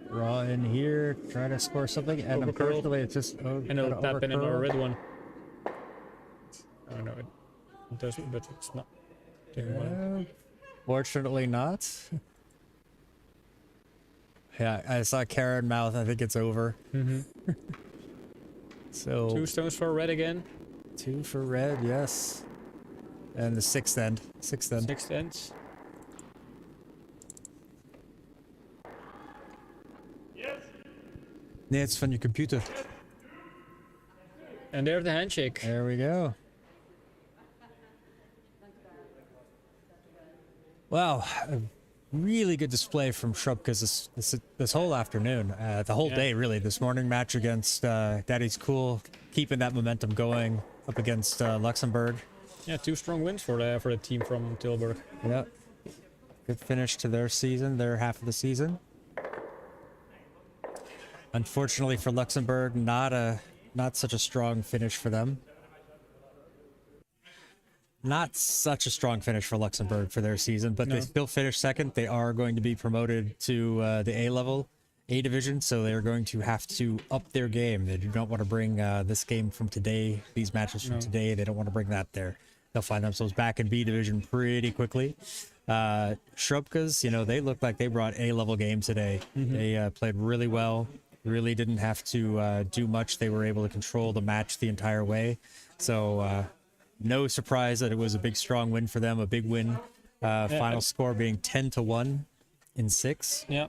Speaker 1: Raw in here, try to score something, and
Speaker 2: Overcurl.
Speaker 1: unfortunately it's just
Speaker 2: And it'll
Speaker 1: gotta
Speaker 2: tap in
Speaker 1: overcurl.
Speaker 2: a red one. I don't know, it does, but it's not doing well.
Speaker 1: Yeah, fortunately not. Yeah, I saw Karen mouth. I think it's over.
Speaker 2: Mm-hmm.
Speaker 1: So
Speaker 2: 2 stones for red again.
Speaker 1: 2 for red, yes. And the sixth end.
Speaker 2: 6 ends.
Speaker 1: Nee, it's van je computer.
Speaker 2: And there's the handshake.
Speaker 1: There we go. Wow, a really good display from Schrobkes this whole afternoon. The whole
Speaker 2: Yeah.
Speaker 1: day, really. This morning match against Daddy's Cool, keeping that momentum going up against Luxembourg.
Speaker 2: Yeah, 2 strong wins for the team from Tilburg.
Speaker 1: Yep. Good finish to their season, their half of the season. Unfortunately for Luxembourg, not a not such a strong finish for them. Not such a strong finish for Luxembourg for their season, but
Speaker 2: No.
Speaker 1: they still finished second. They are going to be promoted to the A level, A division, so they're going to have to up their game. They do not want to bring this game from today, these matches from today. They don't want to bring that there. They'll find themselves back in B division pretty quickly. Schrobkes, they look like they brought A level game today. They played really well. Really didn't have to do much. They were able to control the match the entire way. So no surprise that it was a big, strong win for them. A big win. Final score being 10-1 in 6.
Speaker 2: Yeah.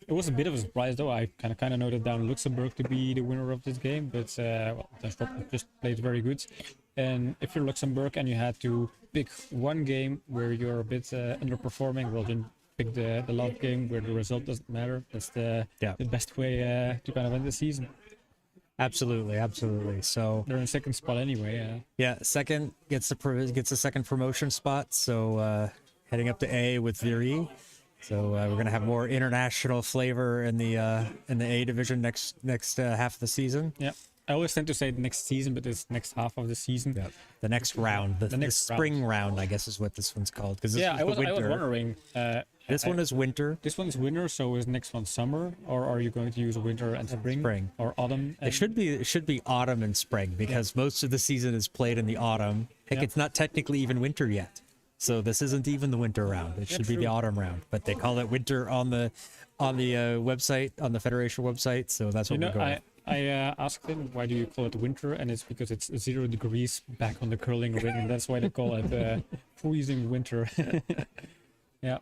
Speaker 2: It was a bit of a surprise, though. I kind of noted down Luxembourg to be the winner of this game, but Dun Schrobkes just played very good. And if you're Luxembourg and you had to pick one game where you're a bit underperforming, well, then pick the last game where the result doesn't matter. That's the best way to kind of end the season.
Speaker 1: Absolutely. So
Speaker 2: they're in second spot anyway.
Speaker 1: Second gets a second promotion spot. So heading up to A with Viry. So we're gonna have more international flavor in the A division next half of the season.
Speaker 2: Yeah, I always tend to say the next season, but it's next half of the season.
Speaker 1: Yeah, the next round, the spring round, I guess is what this one's called. Because
Speaker 2: I was wondering.
Speaker 1: This one is winter.
Speaker 2: This one is winter, so is next one summer, or are you going to use winter and spring, or autumn?
Speaker 1: It should be autumn and spring because most of the season is played in the autumn. Heck, it's not technically even winter yet. So this isn't even the winter round. It should be the autumn round, but they call it winter on the website, on the federation website. So that's what we're going.
Speaker 2: I asked him, why do you call it winter? And it's because it's 0 degrees back on the curling ring, and that's why they call it freezing winter. Yeah.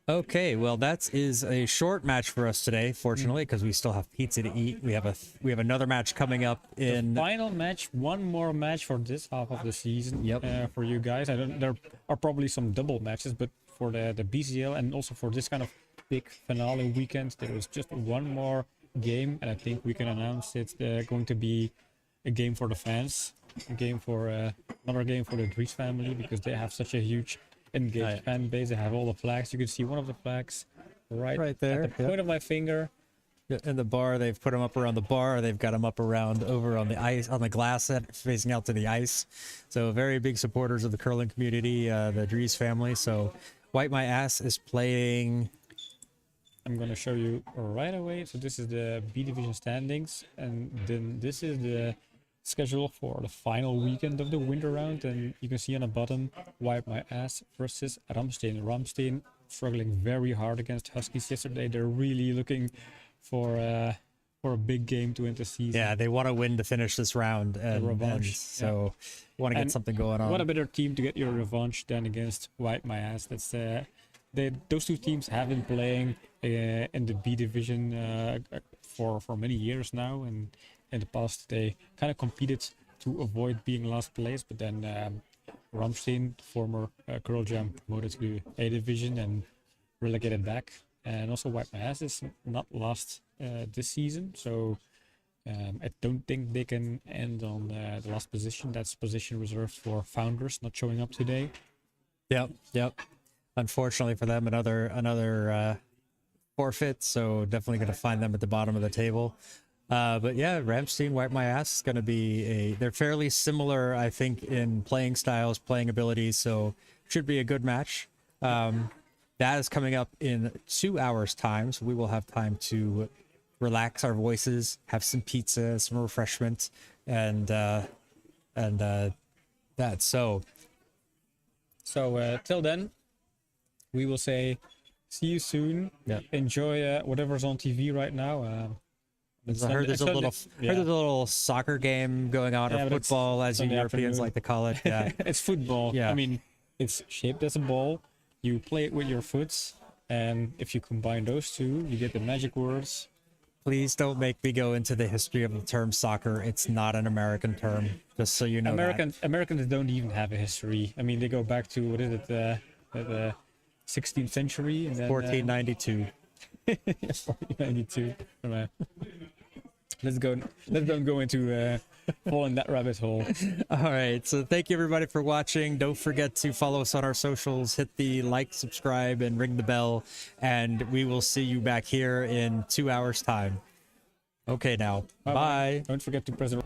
Speaker 1: Okay, well that is a short match for us today, fortunately, because we still have pizza to eat. We have another match coming up in
Speaker 2: the final match, one more match for this half of the season.
Speaker 1: Yep.
Speaker 2: For you guys, there are probably some double matches, but for the BCL and also for this kind of big finale weekend, there is just one more game, and I think we can announce it's going to be a game for the fans, another game for the Dries family, because they have such a huge engaged fan base. They have all the flags. You can see one of the flags right there at the point of my finger.
Speaker 1: In the bar, they've put them up around the bar. They've got them up around over on the ice, on the glass, facing out to the ice. So very big supporters of the curling community, the Dries family. So Wipe My Ass is playing.
Speaker 2: I'm going to show you right away. So this is the B division standings, and then this is the schedule for the final weekend of the winter round, and you can see on the bottom Wipe My Ass versus Ramstein. Ramstein struggling very hard against Huskies yesterday. They're really looking for a big game to end the season.
Speaker 1: Yeah, they want to win to finish this round and
Speaker 2: revanche.
Speaker 1: So want to get something going on.
Speaker 2: What a better team to get your revanche than against Wipe My Ass. That's those two teams have been playing in the B division for many years now, and in the past they kind of competed to avoid being last place, but then Ramstein, former Curl Jam, promoted to A division and relegated back. And also Wipe My Ass is not last this season, so I don't think they can end on the last position. That's position reserved for Founders not showing up today.
Speaker 1: Yep. Unfortunately for them, another forfeit, so definitely going to find them at the bottom of the table. But yeah, Ramstein, Wipe My Ass is going to be they're fairly similar, I think, in playing styles, playing abilities, so should be a good match. That is coming up in 2 hours time, so we will have time to relax our voices, have some pizza, some refreshment, and that. So
Speaker 2: till then, we will say see you soon.
Speaker 1: Yeah.
Speaker 2: Enjoy whatever's on TV right now.
Speaker 1: I heard there's a little soccer game going on, or football, as you Europeans like to call it. Yeah,
Speaker 2: it's football.
Speaker 1: Yeah.
Speaker 2: I mean, it's shaped as a ball. You play it with your foot, and if you combine those two, you get the magic words.
Speaker 1: Please don't make me go into the history of the term soccer. It's not an American term, just so you know.
Speaker 2: Americans don't even have a history. I mean, they go back to, what is it, the 16th century? And then,
Speaker 1: 1492.
Speaker 2: 1492. Let's don't go into fall in that rabbit hole.
Speaker 1: All right, so thank you everybody for watching. Don't forget to follow us on our socials, hit the like, subscribe, and ring the bell, and we will see you back here in 2 hours time. Okay, now.
Speaker 2: Bye-bye.
Speaker 1: Bye.
Speaker 2: Don't forget to press the